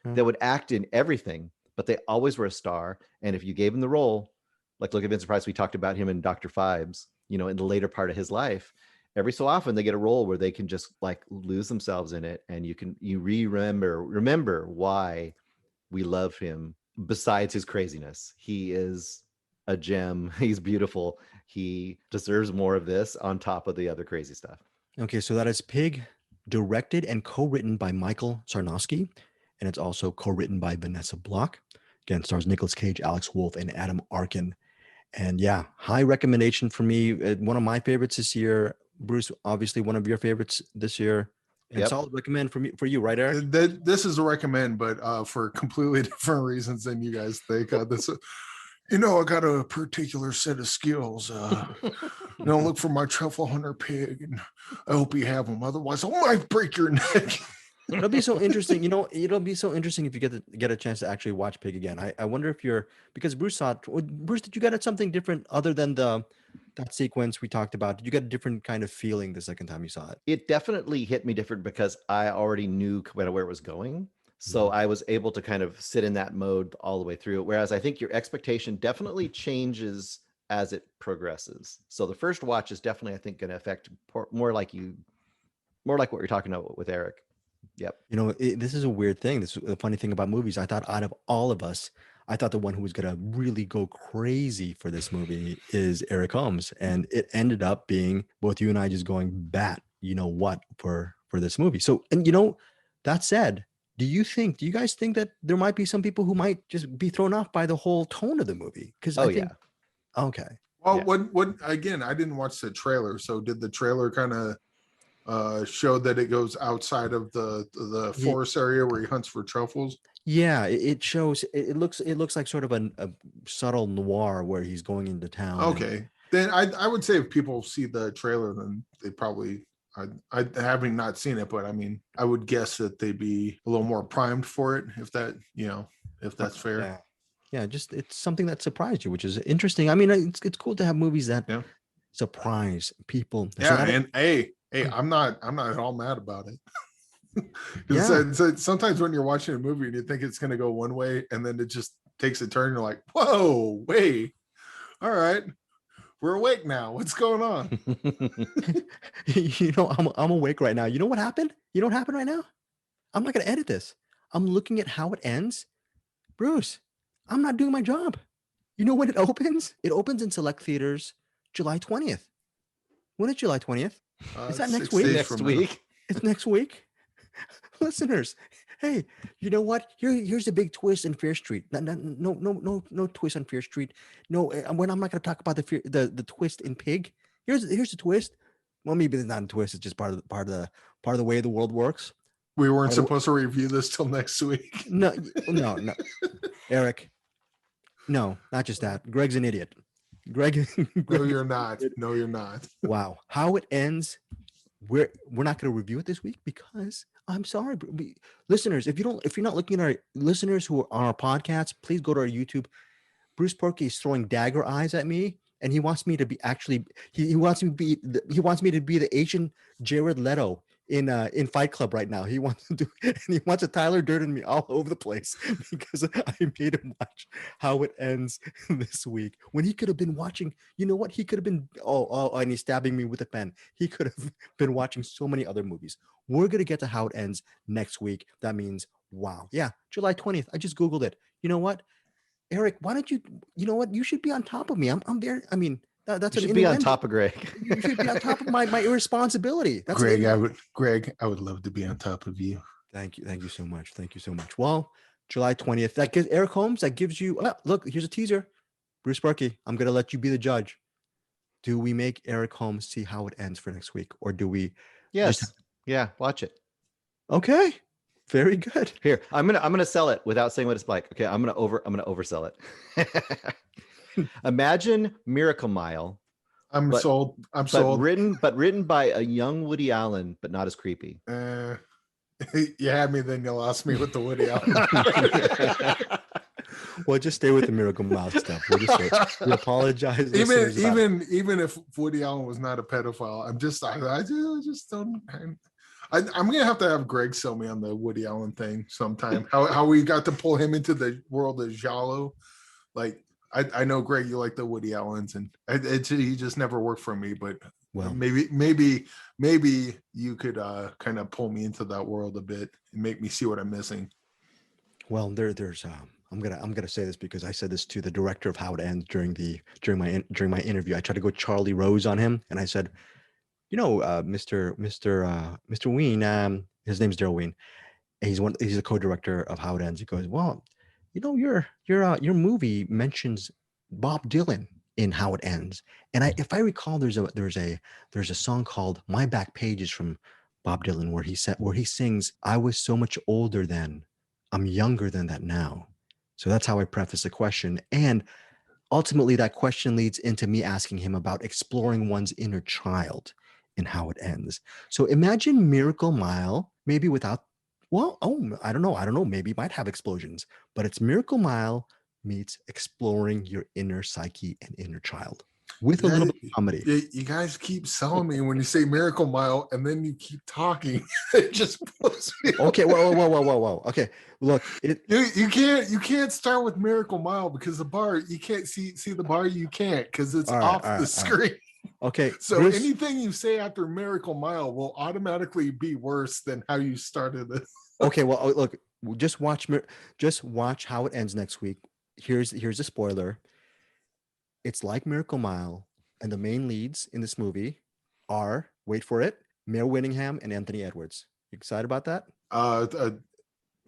that would act in everything, but they always were a star. And if you gave him the role, like look at Vincent Price, we talked about him in Dr. Phibes, in the later part of his life. Every so often they get a role where they can just like lose themselves in it, and you remember why we love him besides his craziness. He is a gem. He's beautiful. He deserves more of this on top of the other crazy stuff. Okay, so that is Pig, directed and co-written by Michael Sarnowski, and it's also co-written by Vanessa Block. Again, stars Nicolas Cage, Alex Wolff, and Adam Arkin. And yeah, high recommendation for me. One of my favorites this year. Bruce, obviously one of your favorites this year. And solid recommend for you, right, Eric? This is a recommend, but for completely different reasons than you guys think. I got a particular set of skills. Look for my truffle hunter Pig, and I hope you have them. Otherwise, I might break your neck. It'll be so interesting. It'll be so interesting if you get a chance to actually watch Pig again. I wonder if because Bruce saw it. Bruce, did you get something different other than that sequence we talked about? Did you get a different kind of feeling the second time you saw it? It definitely hit me different because I already knew where it was going. So I was able to kind of sit in that mode all the way through. Whereas I think your expectation definitely changes as it progresses. So the first watch is definitely, I think, going to affect more like what you're talking about with Eric. Yep. This is a weird thing. This is the funny thing about movies. I thought out of all of us, I thought the one who was going to really go crazy for this movie is Eric Holmes. And it ended up being both you and I just going bat, for this movie. So, and that said, do you guys think that there might be some people who might just be thrown off by the whole tone of the movie? Because okay. Well, what again, I didn't watch the trailer. So did the trailer kind of show that it goes outside of the forest area where he hunts for truffles? Yeah, it shows. It looks like sort of a subtle noir where he's going into town. Okay, then I would say if people see the trailer, then they probably. I having not seen it, but I mean, I would guess that they'd be a little more primed for it if that's fair. Yeah, just it's something that surprised you, which is interesting. I mean, it's cool to have movies that surprise people. Yeah, and hey, I'm not at all mad about it. So sometimes when you're watching a movie and you think it's going to go one way, and then it just takes a turn, you're like, "Whoa, wait, all right, we're awake now. What's going on?" I'm awake right now. You know what happened? You know what happened right now? I'm not going to edit this. I'm looking at how it ends. Bruce, I'm not doing my job. You know when it opens? It opens in select theaters July 20th. When is July 20th? Is that next week? Next week. It's next week. Listeners, hey, you know what? Here's the big twist in Fear Street. No twist on Fear Street. No, when I'm not going to talk about the twist in Pig. Here's the twist. Well, maybe it's not a twist. It's just part of the way the world works. We weren't supposed to review this till next week. No, Eric. No, not just that. Greg's an idiot. Greg. No, you're not. No, you're not. Wow, how it ends. We're not going to review it this week because I'm sorry, listeners. If you're not looking at our listeners who are on our podcasts, please go to our YouTube. Bruce Porky is throwing dagger eyes at me, and he wants me to be he wants me to be the Asian Jared Leto in Fight Club right now. He wants to do, and he wants a Tyler Durden me all over the place because I made him watch how it ends this week when he could have been watching. You know what? He could have been and he's stabbing me with a pen. He could have been watching so many other movies. We're gonna get to how it ends next week. That means wow, yeah, July 20th. I just googled it. You know what? Eric, why don't you? You know what? You should be on top of me. I'm there. I mean, that's You an should be on innuendo. top of Greg. You should be on top of my irresponsibility. That's Greg, I would love to be on top of you. Thank you so much. Thank you so much. Well, July 20th. That gives Eric Holmes. That gives you. Look, here's a teaser. Bruce Sparky, I'm gonna let you be the judge. Do we make Eric Holmes see how it ends for next week, or do we? Yes. Yeah. Watch it. Okay. Very good. Here, I'm gonna sell it without saying what it's like. Okay, I'm gonna oversell it. Imagine Miracle Mile. I'm sold. Written by a young Woody Allen, but not as creepy. You had me, then you lost me with the Woody Allen. Well, just stay with the Miracle Mile stuff. We apologize. Even if Woody Allen was not a pedophile, I just don't. I'm gonna have to have Greg sell me on the Woody Allen thing sometime. How we got to pull him into the world of Giallo. Like I know, Greg, you like the Woody Allens, and he just never worked for me. But well, maybe you could kind of pull me into that world a bit and make me see what I'm missing. Well, there's I'm gonna say this because I said this to the director of How It Ends during my interview. I tried to go Charlie Rose on him, and I said, Mr. Ween, his name's Daryl Ween. He's a co-director of How It Ends. He goes, well, your movie mentions Bob Dylan in How It Ends, and if I recall, there's a song called My Back Pages from Bob Dylan where he sings, I was so much older then, I'm younger than that now. So that's how I preface the question, and ultimately that question leads into me asking him about exploring one's inner child in How It Ends. So imagine Miracle Mile, maybe without, I don't know, maybe it might have explosions, but it's Miracle Mile meets exploring your inner psyche and inner child with a little bit of comedy. You guys keep selling me when you say Miracle Mile, and then you keep talking. It just blows me. Okay, whoa. Okay, look, you can't start with Miracle Mile because the bar, you can't see the bar, you can't because it's off the screen. Okay, so Bruce, anything you say after Miracle Mile will automatically be worse than how you started this. Okay, well, look, just watch How It Ends next week. Here's a spoiler. It's like Miracle Mile, and the main leads in this movie are, wait for it, Mayor Winningham and Anthony Edwards. You excited about that?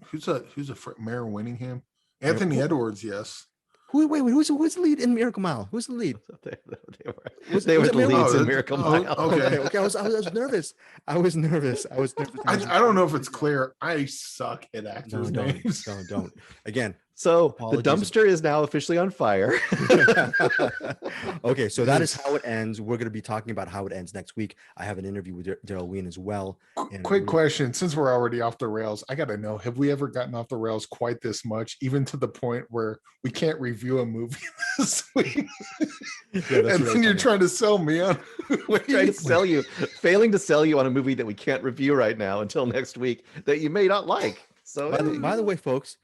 Who's Mayor Winningham? Anthony Edwards, yes. Who's the lead in Miracle Mile? Who's the lead? They were the leads in Miracle Mile. Okay. I was nervous. I don't know if it's clear. I suck at actors' names. Don't. Again. So the dumpster is now officially on fire. Okay, so that is How It Ends. We're going to be talking about How It Ends next week. I have an interview with Daryl Ween as well. Quick question. Since we're already off the rails, I got to know, have we ever gotten off the rails quite this much, even to the point where we can't review a movie this week? And then you're trying to sell me on failing to sell you on a movie that we can't review right now until next week that you may not like. So by the way, folks,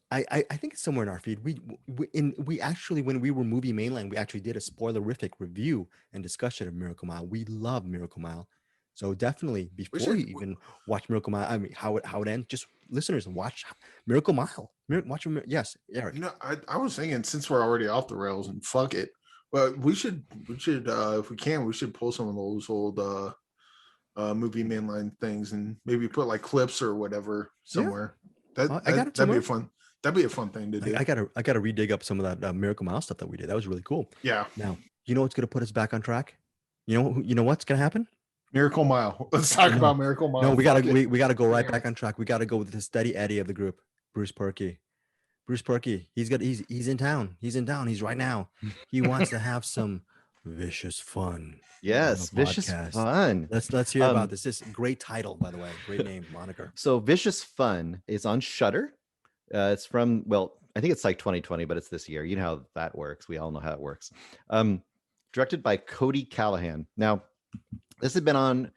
I think it's somewhere in our feed. We actually, when we were Movie Mainland, we actually did a spoilerific review and discussion of Miracle Mile. We love Miracle Mile, so definitely before you even watch Miracle Mile, I mean How It Ends, just listeners, watch Miracle Mile. Yes, Eric. I was thinking, since we're already off the rails and fuck it, but we should if we can, we should pull some of those old Movie Mainline things and maybe put like clips or whatever somewhere. Yeah. That'd be fun. That'd be a fun thing to do. I gotta redig up some of that Miracle Mile stuff that we did. That was really cool. Yeah. Now, you know what's gonna put us back on track? You know what's gonna happen? Miracle Mile. Let's talk about Miracle Mile. No, we gotta go right back on track. We gotta go with the steady Eddie of the group, Bruce Perky. Bruce Perky. He's in town. He's right now. He wants to have some vicious fun. Yes, vicious fun. Let's hear about this. This great title, by the way. Great name, moniker. So Vicious Fun is on Shudder. It's from, I think it's like 2020, but it's this year. You know how that works. We all know how it works. Directed by Cody Callahan. Now, this had been on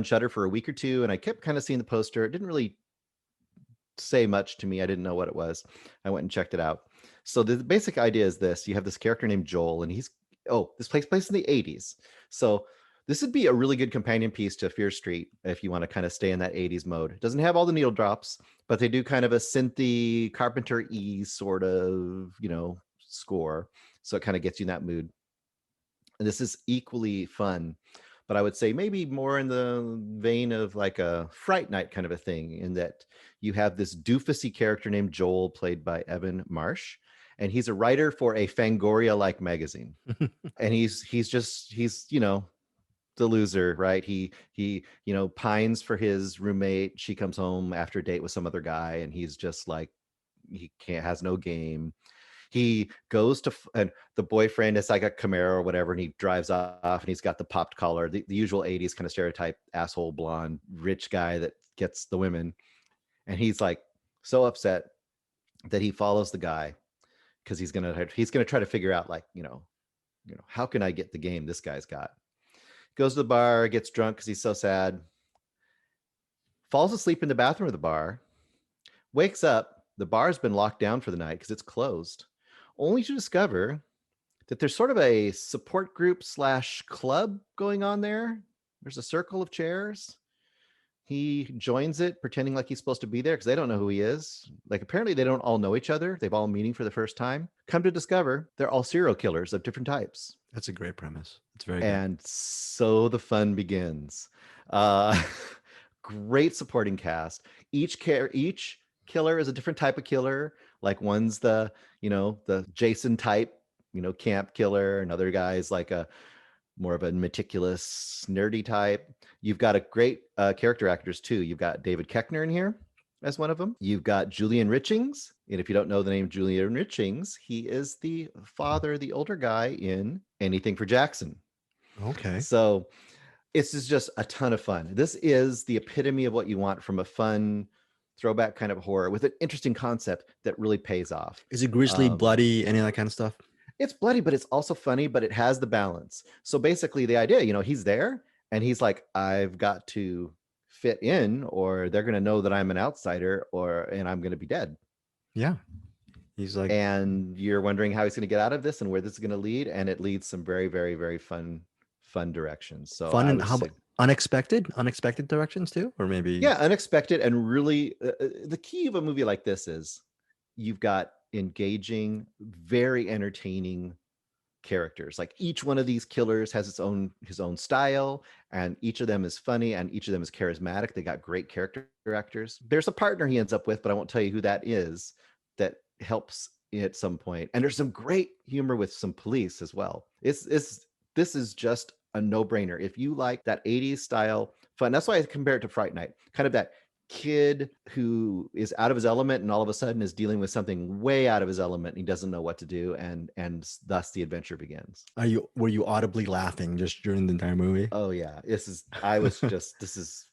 Shudder for a week or two, and I kept kind of seeing the poster. It didn't really say much to me. I didn't know what it was. I went and checked it out. So the basic idea is this. You have this character named Joel, and this takes place in the 80s. So This would be a really good companion piece to Fear Street if you want to kind of stay in that 80s mode. It doesn't have all the needle drops, but they do kind of a synthy Carpenter-y sort of, score. So it kind of gets you in that mood. And this is equally fun, but I would say maybe more in the vein of like a Fright Night kind of a thing, in that you have this doofusy character named Joel, played by Evan Marsh, and he's a writer for a Fangoria-like magazine. And he's the loser, right? He pines for his roommate. She comes home after a date with some other guy, and he's just like, has no game. He goes to, and the boyfriend is like a Camaro or whatever, and he drives off, and he's got the popped collar, the usual 80s kind of stereotype asshole blonde rich guy that gets the women. And he's like so upset that he follows the guy because he's gonna try to figure out, like, how can I get the game this guy's got. Goes to the bar, gets drunk because he's so sad, falls asleep in the bathroom of the bar, wakes up, the bar's been locked down for the night because it's closed, only to discover that there's sort of a support group / club going on there. There's a circle of chairs. He joins it, pretending like he's supposed to be there because they don't know who he is. Like, apparently they don't all know each other. They've all meeting for the first time. Come to discover they're all serial killers of different types. That's a great premise. It's very good. And so the fun begins. Great supporting cast. Each killer is a different type of killer. Like, one's the Jason type, camp killer. Another guy's like a more of a meticulous, nerdy type. You've got a great character actors too. You've got David Koechner in here as one of them. You've got Julian Richings. And if you don't know the name Julian Richings, he is the father, the older guy in Anything for Jackson. Okay. So this is just a ton of fun. This is the epitome of what you want from a fun throwback kind of horror with an interesting concept that really pays off. Is it grisly, bloody, any of that kind of stuff? It's bloody, but it's also funny, but it has the balance. So basically the idea, he's there and he's like, I've got to fit in or they're going to know that I'm an outsider and I'm going to be dead. Yeah. He's like, and you're wondering how he's going to get out of this and where this is going to lead. And it leads some very, very, very fun directions. So fun, and how about unexpected directions too, or maybe? Yeah, unexpected. And really the key of a movie like this is you've got engaging, very entertaining characters. Like, each one of these killers has his own style, and each of them is funny, and each of them is charismatic. They got great character actors. There's a partner he ends up with, but I won't tell you who that is, that helps at some point. And there's some great humor with some police as well. This is just a no-brainer. If you like that 80s style fun, that's why I compare it to Fright Night. Kind of that kid who is out of his element and all of a sudden is dealing with something way out of his element and he doesn't know what to do, and thus the adventure begins. Were you audibly laughing just during the entire movie? Oh yeah, this is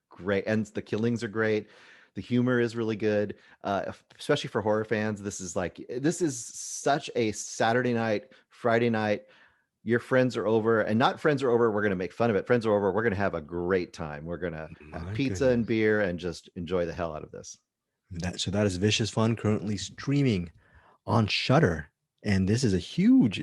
great, and the killings are great. The humor is really good, especially for horror fans. This is such a Saturday night, Friday night. Your friends are over, and not friends are over, we're going to make fun of it. Friends are over, we're going to have a great time. We're going to have pizza and beer and just enjoy the hell out of this. So that is Vicious Fun, currently streaming on Shudder. And this is a huge,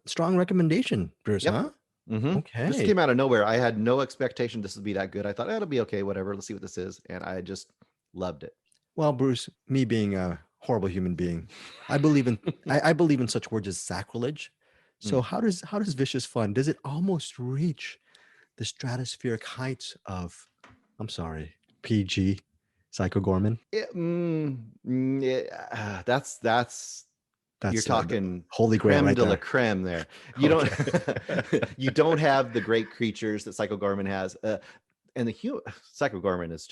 strong recommendation, Bruce, yep. Huh? Mm-hmm. Okay. This came out of nowhere. I had no expectation this would be that good. I thought, it'll be okay, whatever. Let's see what this is. And I just loved it. Well, Bruce, me being a horrible human being, I believe in such words as sacrilege. So how does Vicious Fun, does it almost reach the stratospheric heights of, I'm sorry, PG, Psycho Gorman? That's you're talking holy grail, creme right de la there. creme there. You don't have the great creatures that Psycho Gorman has. And Psycho Gorman is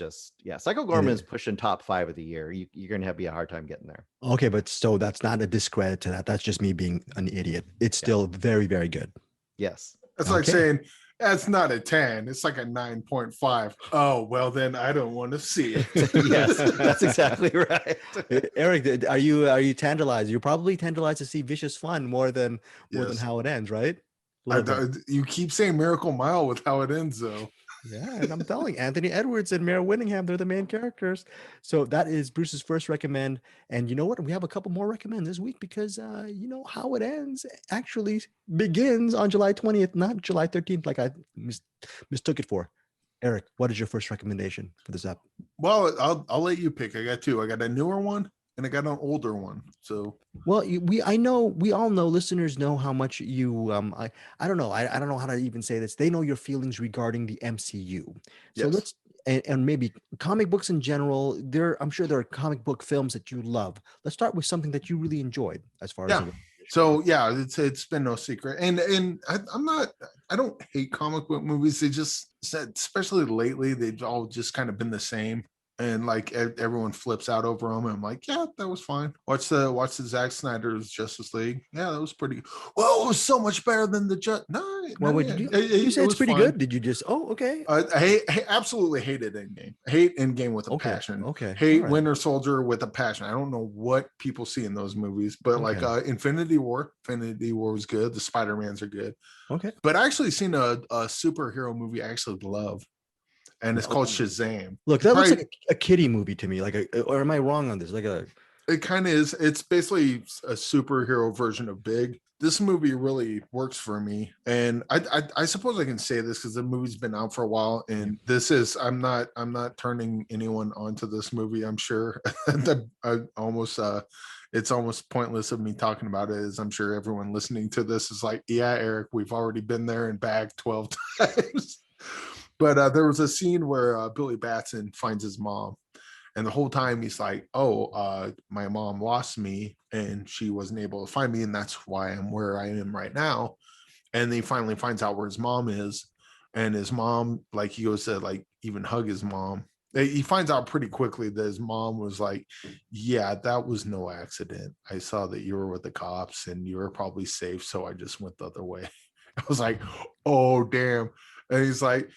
Psycho Gorman is pushing top 5 of the year. You're going to be a hard time getting there. Okay, but so that's not a discredit to that. That's just me being an idiot. It's still very, very good. Yes. That's like saying, that's not a 10. It's like a 9.5. Oh, well, then I don't want to see it. Yes, that's exactly right. Eric, are you tantalized? You're probably tantalized to see Vicious Fun more than how it ends, right? You keep saying Miracle Mile with how it ends, though. Yeah, and I'm telling Anthony Edwards and Mare Winningham, they're the main characters. So that is Bruce's first recommend. And you know what? We have a couple more recommend this week because you know how it ends actually begins on July 20th, not July 13th, like I mistook it for. Eric, what is your first recommendation for this app? Well, I'll let you pick. I got two. I got a newer one and I got an older one. So Well, I know we all know, listeners know how much you I don't know, I don't know how to even say this. They know your feelings regarding the MCU. So yes. let's and maybe comic books in general. I'm sure there are comic book films that you love. Let's start with something that you really enjoyed as far as Yeah. So yeah, it's been no secret, and I don't hate comic book movies. They just said, especially lately, they've all just kind of been the same, and like everyone flips out over them. And I'm like, yeah, that was fine. Watch the Zack Snyder's Justice League. Yeah, that was pretty. Well, it was so much better than the Well, wait, did you say it's pretty fine. good? Did you just? Oh, okay. I absolutely hated Endgame. Hate Endgame with a passion. Okay. Hate Winter Soldier with a passion. I don't know what people see in those movies, but like Infinity War was good. The Spider-Mans are good. Okay. But I actually seen a superhero movie I actually love, and it's called Shazam. Look, that looks like a kiddie movie to me. Or am I wrong on this? It kind of is. It's basically a superhero version of Big. This movie really works for me, and I suppose I can say this because the movie's been out for a while, and this is I'm not turning anyone onto this movie. I'm sure it's almost pointless of me talking about it, as I'm sure everyone listening to this is like, yeah, Eric, we've already been there and back 12 times. But there was a scene where Billy Batson finds his mom. And the whole time he's like, my mom lost me and she wasn't able to find me. And that's why I'm where I am right now. And then he finally finds out where his mom is. And his mom, like, he goes to like even hug his mom. He finds out pretty quickly that his mom was like, yeah, that was no accident. I saw that you were with the cops and you were probably safe. So I just went the other way. I was like, oh, damn. And he's like,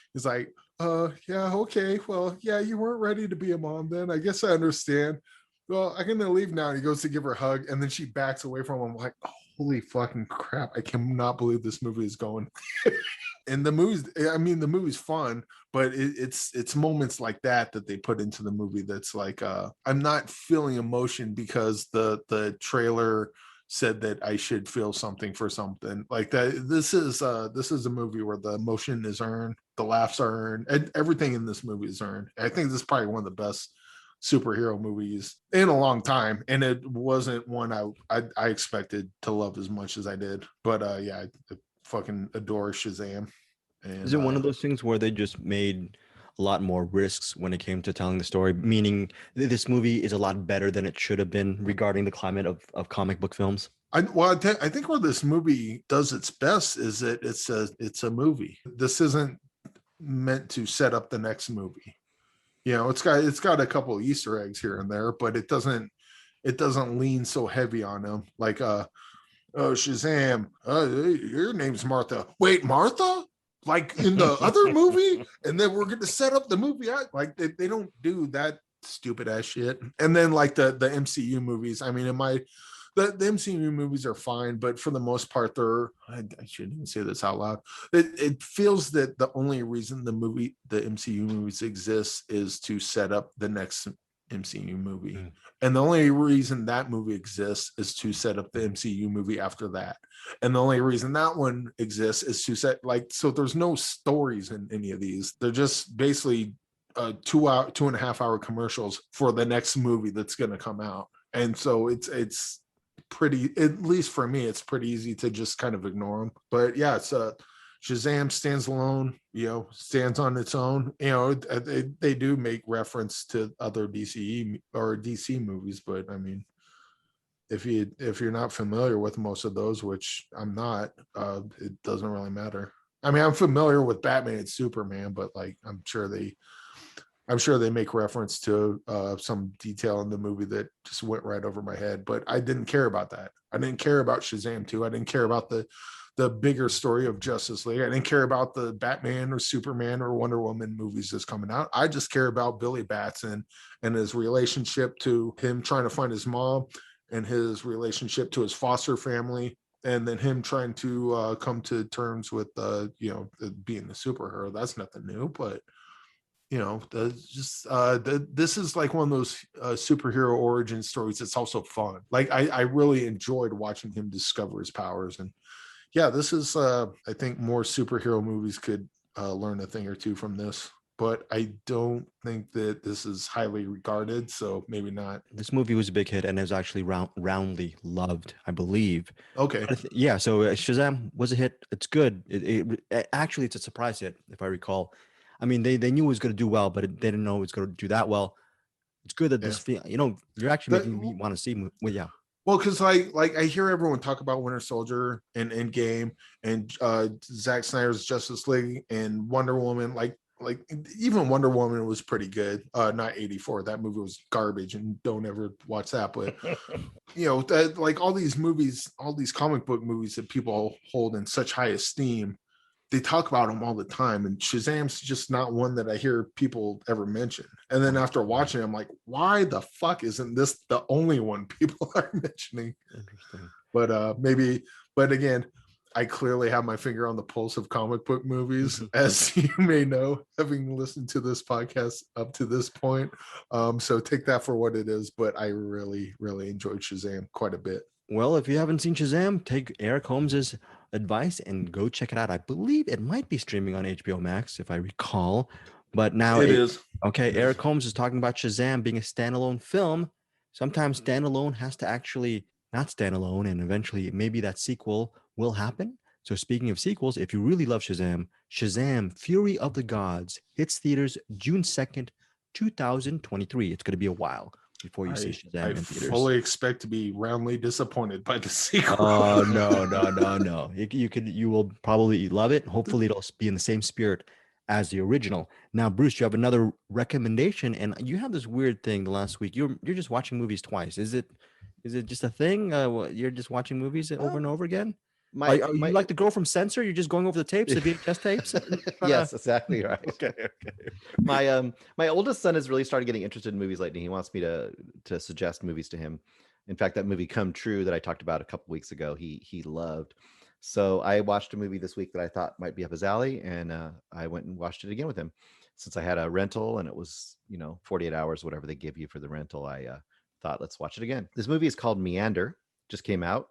yeah, okay. Well, yeah, you weren't ready to be a mom then. I guess I understand. Well, I'm gonna leave now. And he goes to give her a hug, and then she backs away from him. I'm like, holy fucking crap. I cannot believe this movie is going. And the movie's fun, but it's moments like that they put into the movie that's like I'm not feeling emotion because the trailer said that I should feel something for something like that. This is a movie where the emotion is earned, the laughs are earned, and everything in this movie is earned. I think this is probably one of the best superhero movies in a long time, and it wasn't one I expected to love as much as I did. But yeah, I fucking adore Shazam. And is it one of those things where they just made a lot more risks when it came to telling the story, meaning this movie is a lot better than it should have been regarding the climate of comic book films? I think where this movie does its best is that it's a movie. This isn't meant to set up the next movie. You know, it's got a couple of Easter eggs here and there, but it doesn't lean so heavy on them. Like oh, Shazam, your name's Martha. Wait, Martha? Like in the other movie? And then we're going to set up the movie. Like they don't do that stupid ass shit. And then like the MCU movies, I mean, the MCU movies are fine, but for the most part, I shouldn't even say this out loud. It feels that the only reason the MCU movies exist is to set up the next MCU movie. Mm. And the only reason that movie exists is to set up the MCU movie after that. And the only reason that one exists is to so there's no stories in any of these. They're just basically 2.5 hour commercials for the next movie that's going to come out. And so it's pretty, at least for me, it's pretty easy to just kind of ignore them. But yeah, it's Shazam stands alone, stands on its own. They do make reference to other DC movies, but I mean, if you're not familiar with most of those, which I'm not, it doesn't really matter. I mean, I'm familiar with Batman and Superman, but like I'm sure they make reference to some detail in the movie that just went right over my head, but I didn't care about that. I didn't care about Shazam 2. I didn't care about the bigger story of Justice League. I didn't care about the Batman or Superman or Wonder Woman movies that's coming out. I just care about Billy Batson and his relationship to him trying to find his mom and his relationship to his foster family and then him trying to come to terms with being the superhero. That's nothing new, but this is like one of those superhero origin stories. It's also fun. Like I really enjoyed watching him discover his powers. And yeah, this is I think more superhero movies could learn a thing or two from this, but I don't think that this is highly regarded, so maybe not. This movie was a big hit and is actually roundly loved, I believe. Okay. Yeah, so Shazam was a hit. It's good. Actually, it's a surprise hit, if I recall. I mean, they knew it was going to do well, but they didn't know it was going to do that well. It's good that this, you're actually making me want to see. Well, yeah. Well, because like I hear everyone talk about Winter Soldier and Endgame and Zack Snyder's Justice League and Wonder Woman. Like even Wonder Woman was pretty good. Not 84. That movie was garbage, and don't ever watch that. But like all these movies, all these comic book movies that people hold in such high esteem, they talk about them all the time, and Shazam's just not one that I hear people ever mention. And then after watching it, I'm like, why the fuck isn't this the only one people are mentioning? Interesting. But again, I clearly have my finger on the pulse of comic book movies, as you may know, having listened to this podcast up to this point. So take that for what it is. But I really, really enjoyed Shazam quite a bit. Well, if you haven't seen Shazam, take Eric Holmes's advice and go check it out. I believe it might be streaming on HBO Max, if I recall. But now it is. Okay, Eric Holmes is talking about Shazam being a standalone film. Sometimes standalone has to actually not stand alone, and eventually maybe that sequel will happen. So speaking of sequels, if you really love Shazam, Shazam Fury of the Gods hits theaters June 2nd, 2023. It's going to be a while before you see Shazam in theaters. I fully expect to be roundly disappointed by the sequel. Oh, no. You will probably love it. Hopefully it'll be in the same spirit as the original. Now, Bruce, you have another recommendation, and you have this weird thing the last week. You're just watching movies twice. Is it just a thing? You're just watching movies over and over again? Are you like the girl from Censor? You're just going over the tapes, the VHS tapes? Yes, exactly right. Okay. My oldest son has really started getting interested in movies lately. He wants me to suggest movies to him. In fact, that movie Come True that I talked about a couple weeks ago, he loved. So I watched a movie this week that I thought might be up his alley, and I went and watched it again with him. Since I had a rental and it was 48 hours, whatever they give you for the rental, I thought, let's watch it again. This movie is called Meander. Just came out.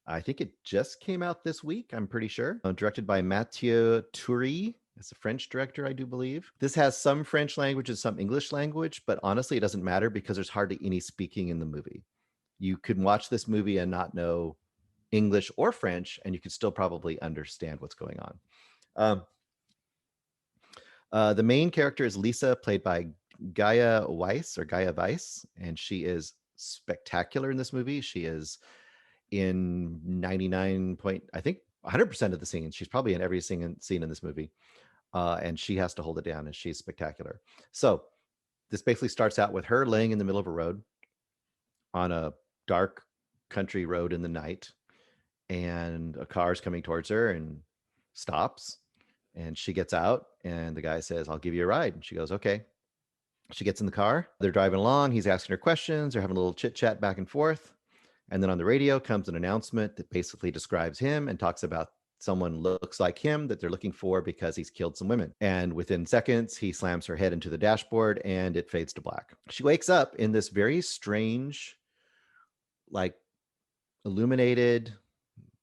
I think it just came out this week, I'm pretty sure. Directed by Mathieu Toury. It's a French director, I do believe. This has some French language and some English language, but honestly, it doesn't matter because there's hardly any speaking in the movie. You could watch this movie and not know English or French, and you could still probably understand what's going on. The main character is Lisa, played by Gaia Weiss, and she is spectacular in this movie. She is in 100% of the scenes. She's probably in every scene in this movie, and she has to hold it down, and she's spectacular. So this basically starts out with her laying in the middle of a road on a dark country road in the night, and a car is coming towards her and stops, and she gets out, and the guy says, "I'll give you a ride." And she goes, "Okay." She gets in the car. They're driving along. He's asking her questions. They're having a little chit chat back and forth. And then on the radio comes an announcement that basically describes him and talks about someone looks like him that they're looking for because he's killed some women. And within seconds, he slams her head into the dashboard and it fades to black. She wakes up in this very strange, like illuminated,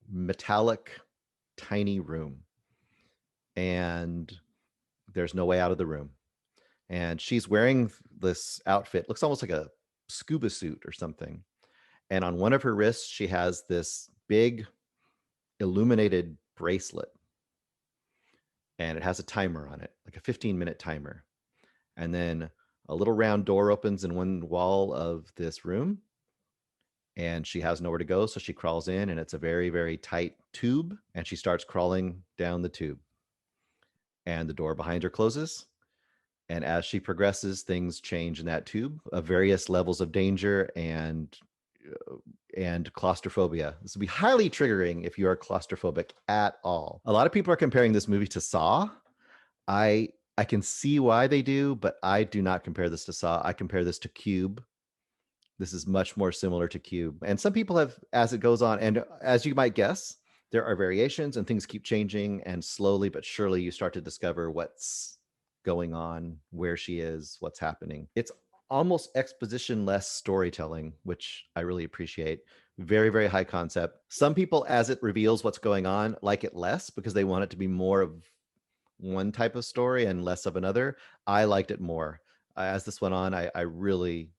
metallic, tiny room. And there's no way out of the room. And she's wearing this outfit, looks almost like a scuba suit or something. And on one of her wrists, she has this big illuminated bracelet. And it has a timer on it, like a 15-minute timer. And then a little round door opens in one wall of this room. And she has nowhere to go, so she crawls in, and it's a very, very tight tube. And she starts crawling down the tube. And the door behind her closes. And as she progresses, things change in that tube of various levels of danger and claustrophobia. This will be highly triggering if you are claustrophobic at all. A lot of people are comparing this movie to Saw. I can see why they do, but I do not compare this to Saw. I compare this to Cube. This is much more similar to Cube. And some people have, as it goes on, and as you might guess, there are variations and things keep changing, and slowly but surely you start to discover what's going on, where she is, what's happening. It's almost exposition-less storytelling, which I really appreciate. Very, very high concept. Some people, as it reveals what's going on, like it less because they want it to be more of one type of story and less of another. I liked it more. As this went on, I really,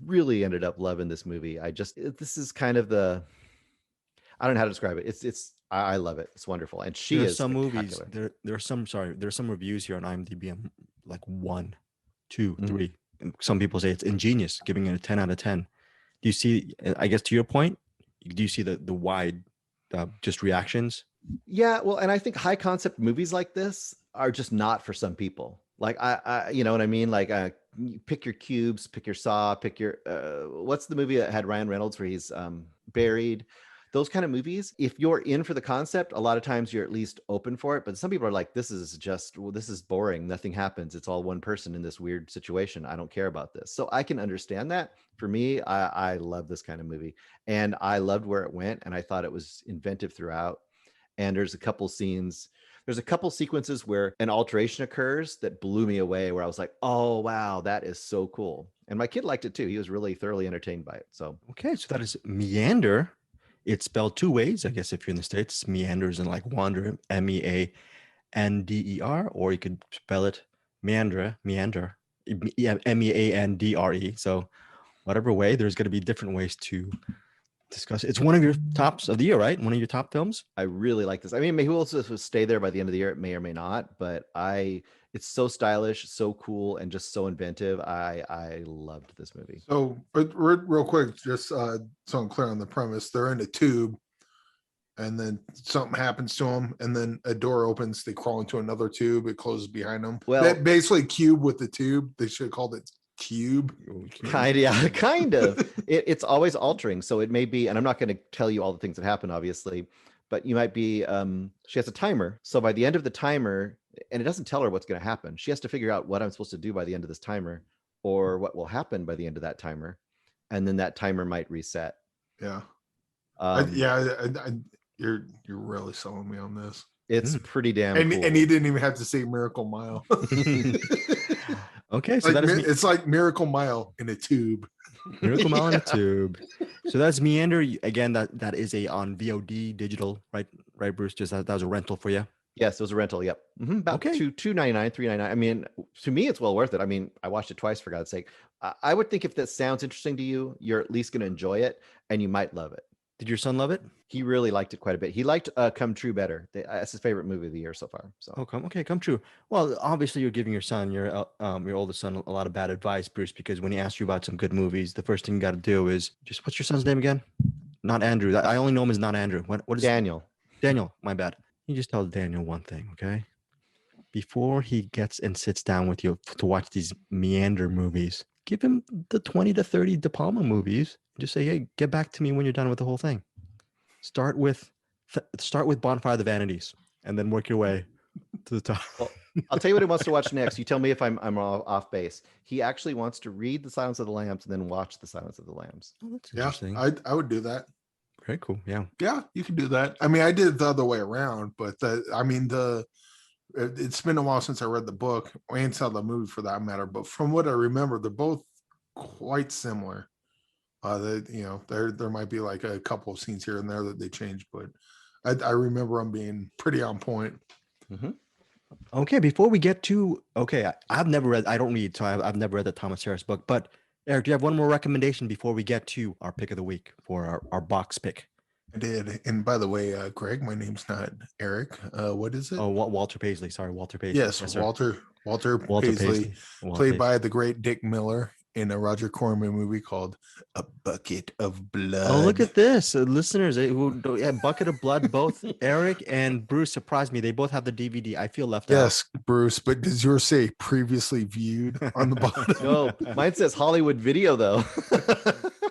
really ended up loving this movie. This is kind of I don't know how to describe it. I love it. It's wonderful. And she There are is some movies. spectacular. There are some reviews here on IMDb. I'm like 1, 2, Mhm. 3. And some people say it's ingenious, giving it a 10 out of 10. Do you see? I guess to your point, do you see the wide just reactions? Yeah, well, and I think high concept movies like this are just not for some people. Like you know what I mean? Like you pick your Cubes, pick your Saw, pick your what's the movie that had Ryan Reynolds where he's buried? Those kind of movies, if you're in for the concept, a lot of times you're at least open for it. But some people are like, this is boring. Nothing happens. It's all one person in this weird situation. I don't care about this. So I can understand that. For me, I love this kind of movie. And I loved where it went. And I thought it was inventive throughout. And there's a couple sequences where an alteration occurs that blew me away, where I was like, oh, wow, that is so cool. And my kid liked it too. He was really thoroughly entertained by it. So, okay, so that is Meander. It's spelled 2 ways. I guess if you're in the States, Meanders and like wander, Meander, or you could spell it Meander, Meander, Meandre. So whatever way, there's going to be different ways to discuss it. It's one of your tops of the year, right? One of your top films. I really like this. I mean, maybe we'll also stay there by the end of the year. It may or may not, but it's so stylish, so cool, and just so inventive. I loved this movie. So real quick, just so I'm clear on the premise, they're in a tube and then something happens to them and then a door opens, they crawl into another tube, it closes behind them. Well, that basically Cube with the tube. They should have called it Cube. Kind of. It's always altering. So it may be, and I'm not going to tell you all the things that happen, obviously, but you might be, she has a timer. So by the end of the timer, and it doesn't tell her what's going to happen. She has to figure out what I'm supposed to do by the end of this timer or what will happen by the end of that timer. And then that timer might reset. Yeah. You're really selling me on this. It's pretty damn cool. And he didn't even have to say Miracle Mile. Okay, so it's like Miracle Mile in a tube. Miracle Mile in a tube. So that's Meander. Again, that is on VOD digital, right, Bruce? Just that was a rental for you. Yes, it was a rental. Yep. About $2.99, $3.99. I mean, to me, it's well worth it. I mean, I watched it twice, for God's sake. I would think if that sounds interesting to you, you're at least going to enjoy it, and you might love it. Did your son love it? He really liked it quite a bit. He liked Come True better. That's his favorite movie of the year so far. So Come True. Well, obviously you're giving your son, your oldest son, a lot of bad advice, Bruce, because when he asks you about some good movies, the first thing you got to do is just, what's your son's name again? Not Andrew. I only know him as not Andrew. What is Daniel? Daniel. My bad. You just tell Daniel one thing, okay? Before he gets and sits down with you to watch these Meander movies, give him the 20 to 30 De Palma movies. Just say, hey, get back to me when you're done with the whole thing. Start with Bonfire of the Vanities, and then work your way to the top. Well, I'll tell you what he wants to watch next. You tell me if I'm off base. He actually wants to read The Silence of the Lambs and then watch The Silence of the Lambs. Oh, that's interesting. I would do that. Very cool. Yeah. Yeah, you can do that. I mean, I did it the other way around, but it's been a while since I read the book and saw the movie for that matter. But from what I remember, they're both quite similar. There might be like a couple of scenes here and there that they changed, but I remember them being pretty on point. Mm-hmm. Okay, before we get to I've never read. I don't read, so I've never read the Thomas Harris book. But Eric, do you have one more recommendation before we get to our pick of the week for our box pick? I did, and by the way, Greg, my name's not Eric. What is it? Oh, Walter Paisley. Sorry, Walter Paisley. Yes, Walter Paisley, played by the great Dick Miller in a Roger Corman movie called A Bucket of Blood. Oh, look at this. Listeners, Bucket of Blood, both Eric and Bruce surprised me. They both have the DVD. I feel left out. Yes, Bruce, but does yours say previously viewed on the bottom? No, mine says Hollywood Video, though.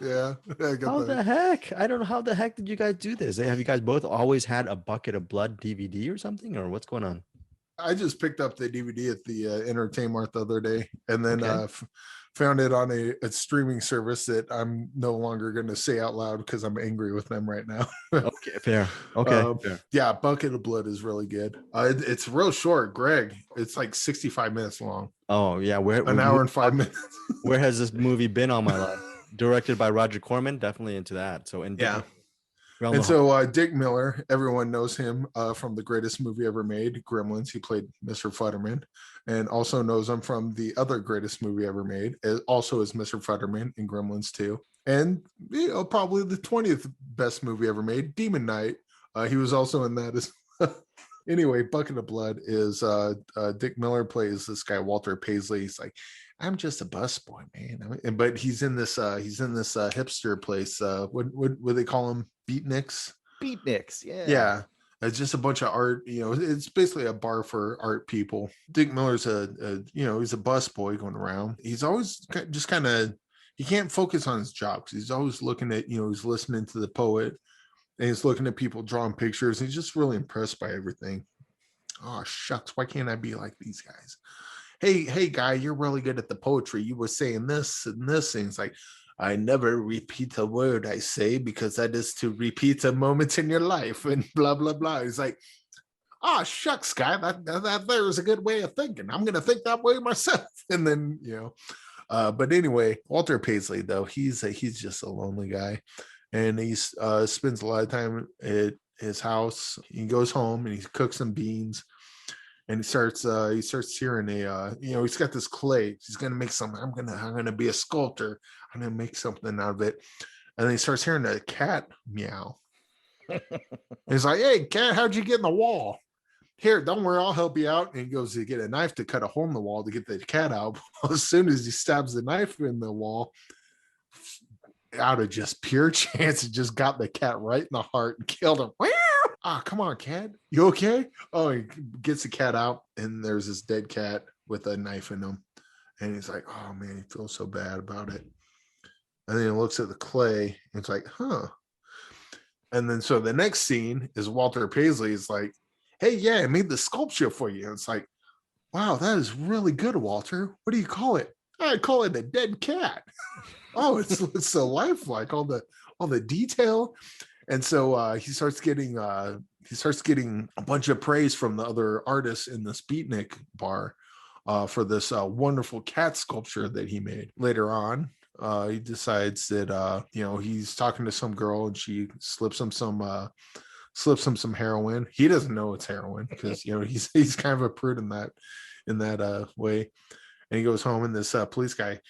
Yeah. The heck? I don't know. How the heck did you guys do this? Have you guys both always had a Bucket of Blood DVD or something? Or what's going on? I just picked up the DVD at the Entertainment the other day, and then Okay. found it on a streaming service that I'm no longer going to say out loud because I'm angry with them right now. Okay, fair. Okay, fair. Yeah, Bucket of Blood is really good. It's real short, Greg. It's like 65 minutes long. Oh yeah, An hour and 5 minutes. Where has this movie been all my life? Directed by Roger Corman, definitely into that. So Yeah. around And the so Dick Miller, everyone knows him from the greatest movie ever made, Gremlins. He played Mr. Futterman, and also knows him from the other greatest movie ever made, also as Mr. Futterman in Gremlins 2. And probably the 20th best movie ever made, Demon Knight. He was also in that as anyway. Bucket of Blood is Dick Miller plays this guy Walter Paisley. He's like, I'm just a busboy, man. But he's in this hipster place. What they call them? Beatniks. Beatniks, yeah. Yeah. It's just a bunch of art, it's basically a bar for art people. Dick Miller's he's a busboy going around. He's always just kind of, he can't focus on his job because he's always looking at, he's listening to the poet, and he's looking at people drawing pictures. He's just really impressed by everything. Oh, shucks. Why can't I be like these guys? Hey, guy, you're really good at the poetry. You were saying this and this. And it's like, I never repeat a word I say because that is to repeat a moment in your life and blah, blah, blah. He's like, oh, shucks, guy, that there's a good way of thinking. I'm going to think that way myself. And then, but anyway, Walter Paisley, though, he's just a lonely guy. And he spends a lot of time at his house. He goes home and he cooks some beans. And he starts hearing he's got this clay. He's gonna make something. I'm gonna be a sculptor. I'm gonna make something out of it. And then he starts hearing a cat meow. He's like, hey, cat, how'd you get in the wall? Here, don't worry, I'll help you out. And he goes to get a knife to cut a hole in the wall to get the cat out. As soon as he stabs the knife in the wall, out of just pure chance, it just got the cat right in the heart and killed him. Ah, come on, cat. You okay? Oh, he gets the cat out, and there's this dead cat with a knife in him. And he's like, oh, man, he feels so bad about it. And then he looks at the clay, and it's like, huh. And then so the next scene is Walter Paisley is like, hey, yeah, I made the sculpture for you. And it's like, wow, that is really good, Walter. What do you call it? I call it a dead cat. Oh, it's so lifelike, all the detail. And so he starts getting a bunch of praise from the other artists in this beatnik bar for this wonderful cat sculpture that he made. Later on, he decides that he's talking to some girl and she slips him some heroin. He doesn't know it's heroin because he's kind of a prude in that way. And he goes home and this police guy,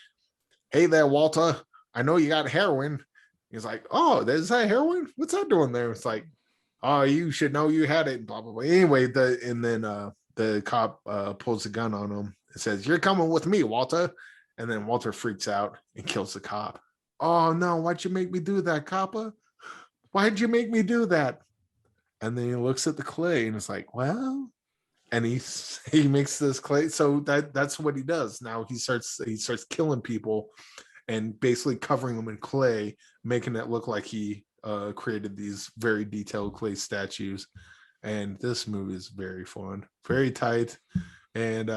hey there, Walter, I know you got heroin. He's like, oh, is that heroin? What's that doing there? It's like, oh, you should know you had it, blah, blah, blah. Anyway, the cop pulls the gun on him and says, you're coming with me, Walter. And then Walter freaks out and kills the cop. Oh, no, why'd you make me do that, copper? Why'd you make me do that? And then he looks at the clay and it's like, well, and he makes this clay. So that's what he does. Now he starts killing people and basically covering them in clay, making it look like he created these very detailed clay statues. And this movie is very fun, very tight. And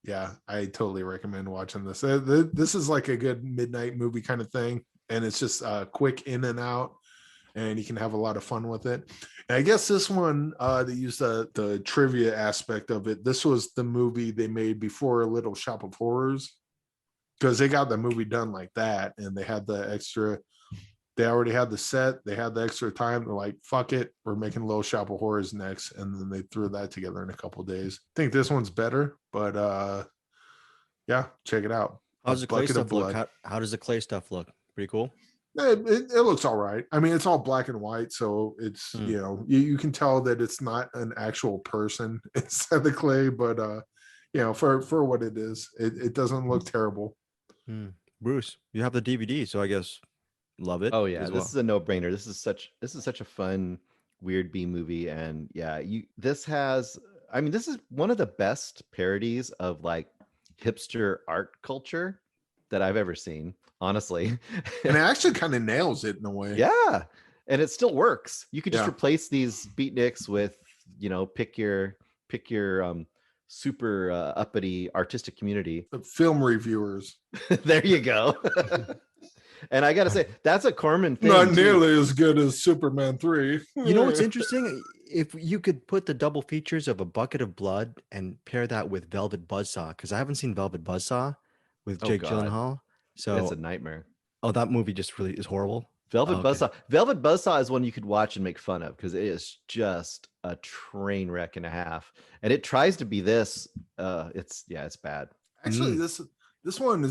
yeah, I totally recommend watching this. This is like a good midnight movie kind of thing. And it's just quick in and out. And you can have a lot of fun with it. And I guess this one, they used the trivia aspect of it. This was the movie they made before Little Shop of Horrors, because they got the movie done like that, and they had the extra. They already had the set. They had the extra time. They're like, "Fuck it, we're making Little Shop of Horrors next," and then they threw that together in a couple of days. I think this one's better, but yeah, check it out. How's the clay stuff look? How does the clay stuff look? Pretty cool. It looks all right. I mean, it's all black and white, so it's you can tell that it's not an actual person inside the clay, but for what it is, it doesn't look terrible. Bruce, you have the DVD, so I guess love it. Oh yeah, this is a no-brainer. This is such a fun weird B movie, and yeah, this is one of the best parodies of like hipster art culture that I've ever seen. Honestly. And it actually kind of nails it in a way. Yeah. And it still works. You could just replace these beatniks with, pick your pick your super uppity artistic community. The film reviewers. There you go. And I got to say, that's a Corman thing. Not nearly as good as Superman 3. You know what's interesting? If you could put the double features of A Bucket of Blood and pair that with Velvet Buzzsaw, because I haven't seen Velvet Buzzsaw with Jake Gyllenhaal. So it's a nightmare. Oh, that movie just really is horrible. Velvet Buzzsaw. Velvet Buzzsaw is one you could watch and make fun of because it is just a train wreck and a half. And it tries to be this. It's bad. Actually, this one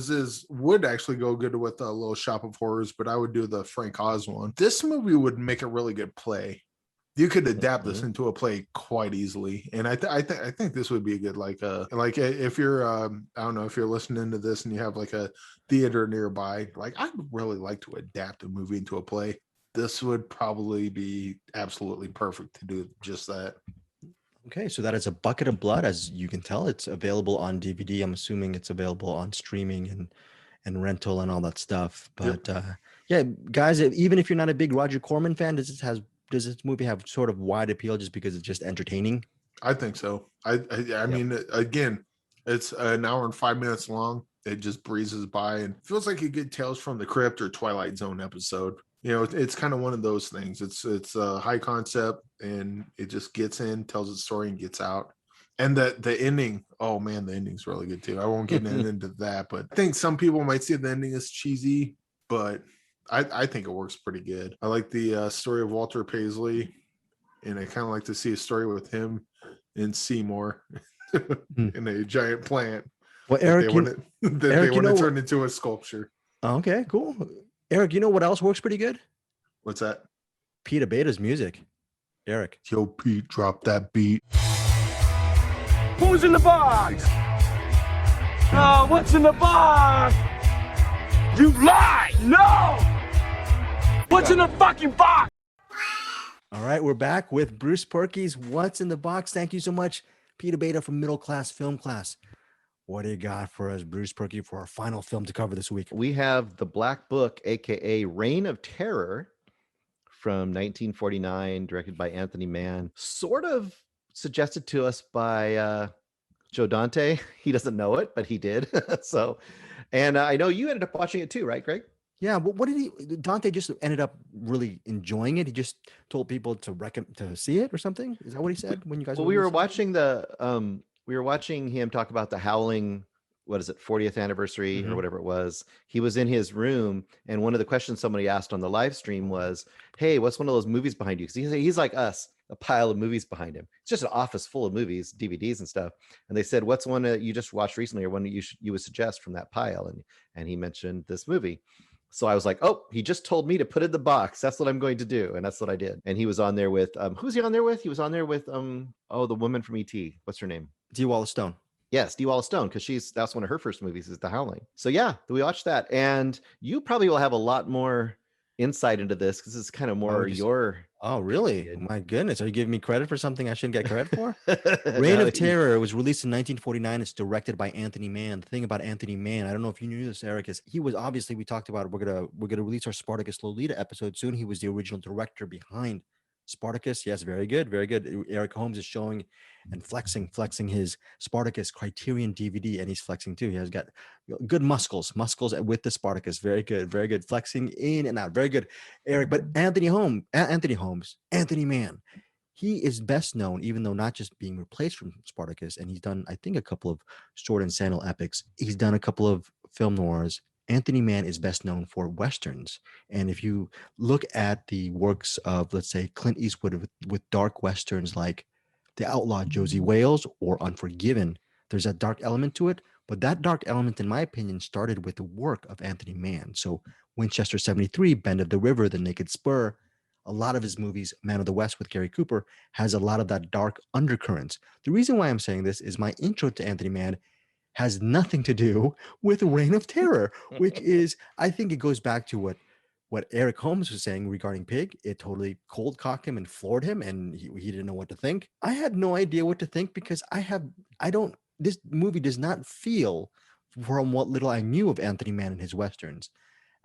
would actually go good with a Little Shop of Horrors, but I would do the Frank Oz one. This movie would make a really good play. You could adapt this into a play quite easily, and I think this would be a good like if you're I don't know if you're listening to this and you have like a theater nearby, like I'd really like to adapt a movie into a play. This would probably be absolutely perfect to do just that. Okay, so that is A Bucket of Blood. As you can tell, it's available on DVD. I'm assuming it's available on streaming and rental and all that stuff. But yeah, guys, even if you're not a big Roger Corman fan, does this movie have sort of wide appeal just because it's just entertaining? I think so. I mean, again, it's an hour and 5 minutes long. It just breezes by and feels like a good Tales from the Crypt or Twilight Zone episode. You know, it's kind of one of those things. It's a high concept and it just gets in, tells its story and gets out. And the ending, oh man, the ending's really good too. I won't get into that, but I think some people might see the ending as cheesy, but I think it works pretty good. I like the story of Walter Paisley, and I kind of like to see a story with him in Seymour in a giant plant. Well, Eric, they want to turn into a sculpture. Okay, cool. Eric, you know what else works pretty good? What's that? Pete Abeta's music. Eric. Yo, Pete, drop that beat. Who's in the box? Oh, what's in the box? You lie! No! What's in the fucking box? All right, we're back with Bruce Perky's What's in the Box. Thank you so much, Pete Abeta from Middle Class Film Class. What do you got for us, Bruce Perky, for our final film to cover this week? We have The Black Book, aka Reign of Terror, from 1949, directed by Anthony Mann. Sort of suggested to us by Joe Dante. He doesn't know it, but he did. And I know you ended up watching it too, right, Greg? Yeah, but what did Dante just ended up really enjoying it? He just told people to see it or something? Is that what he said when you guys? Well, we were watching we were watching him talk about the Howling, 40th anniversary or whatever it was. He was in his room, and one of the questions somebody asked on the live stream was, "Hey, what's one of those movies behind you?" Because he's like us, a pile of movies behind him. It's just an office full of movies, DVDs and stuff. And they said, "What's one that you just watched recently, or one that you would suggest from that pile?" And he mentioned this movie. So I was like, "Oh, he just told me to put it in the box. That's what I'm going to do," and that's what I did. And he was on there with who's he on there with? He was on there with the woman from E.T. What's her name? Dee Wallace Stone. Yes, Dee Wallace Stone, because that's one of her first movies is The Howling. So yeah, we watched that, and you probably will have a lot more insight into this because it's kind of more your. Oh, really? My goodness, are you giving me credit for something I shouldn't get credit for? Reign of Terror was released in 1949. It's directed by Anthony Mann. The thing about Anthony Mann, I don't know if you knew this, Eric, is he was obviously, we talked about it, we're gonna release our Spartacus Lolita episode soon. He was the original director behind Spartacus. Yes, very good, very good. Eric Holmes is showing and flexing his Spartacus Criterion DVD, and he's flexing too. He has got good muscles with the Spartacus. Very good. Flexing in and out. Very good, Eric. But Anthony Mann, he is best known, even though not just being replaced from Spartacus, and he's done, I think, a couple of sword and sandal epics. He's done a couple of film noirs. Anthony Mann is best known for Westerns. And if you look at the works of, let's say, Clint Eastwood with dark Westerns like The Outlaw Josie Wales or Unforgiven, there's a dark element to it. But that dark element, in my opinion, started with the work of Anthony Mann. So Winchester 73, Bend of the River, The Naked Spur, a lot of his movies, Man of the West with Gary Cooper, has a lot of that dark undercurrents. The reason why I'm saying this is my intro to Anthony Mann has nothing to do with Reign of Terror, which is, I think it goes back to what Eric Holmes was saying regarding Pig. It totally cold cocked him and floored him, and he didn't know what to think. I had no idea what to think because this movie does not feel, from what little I knew of Anthony Mann and his Westerns,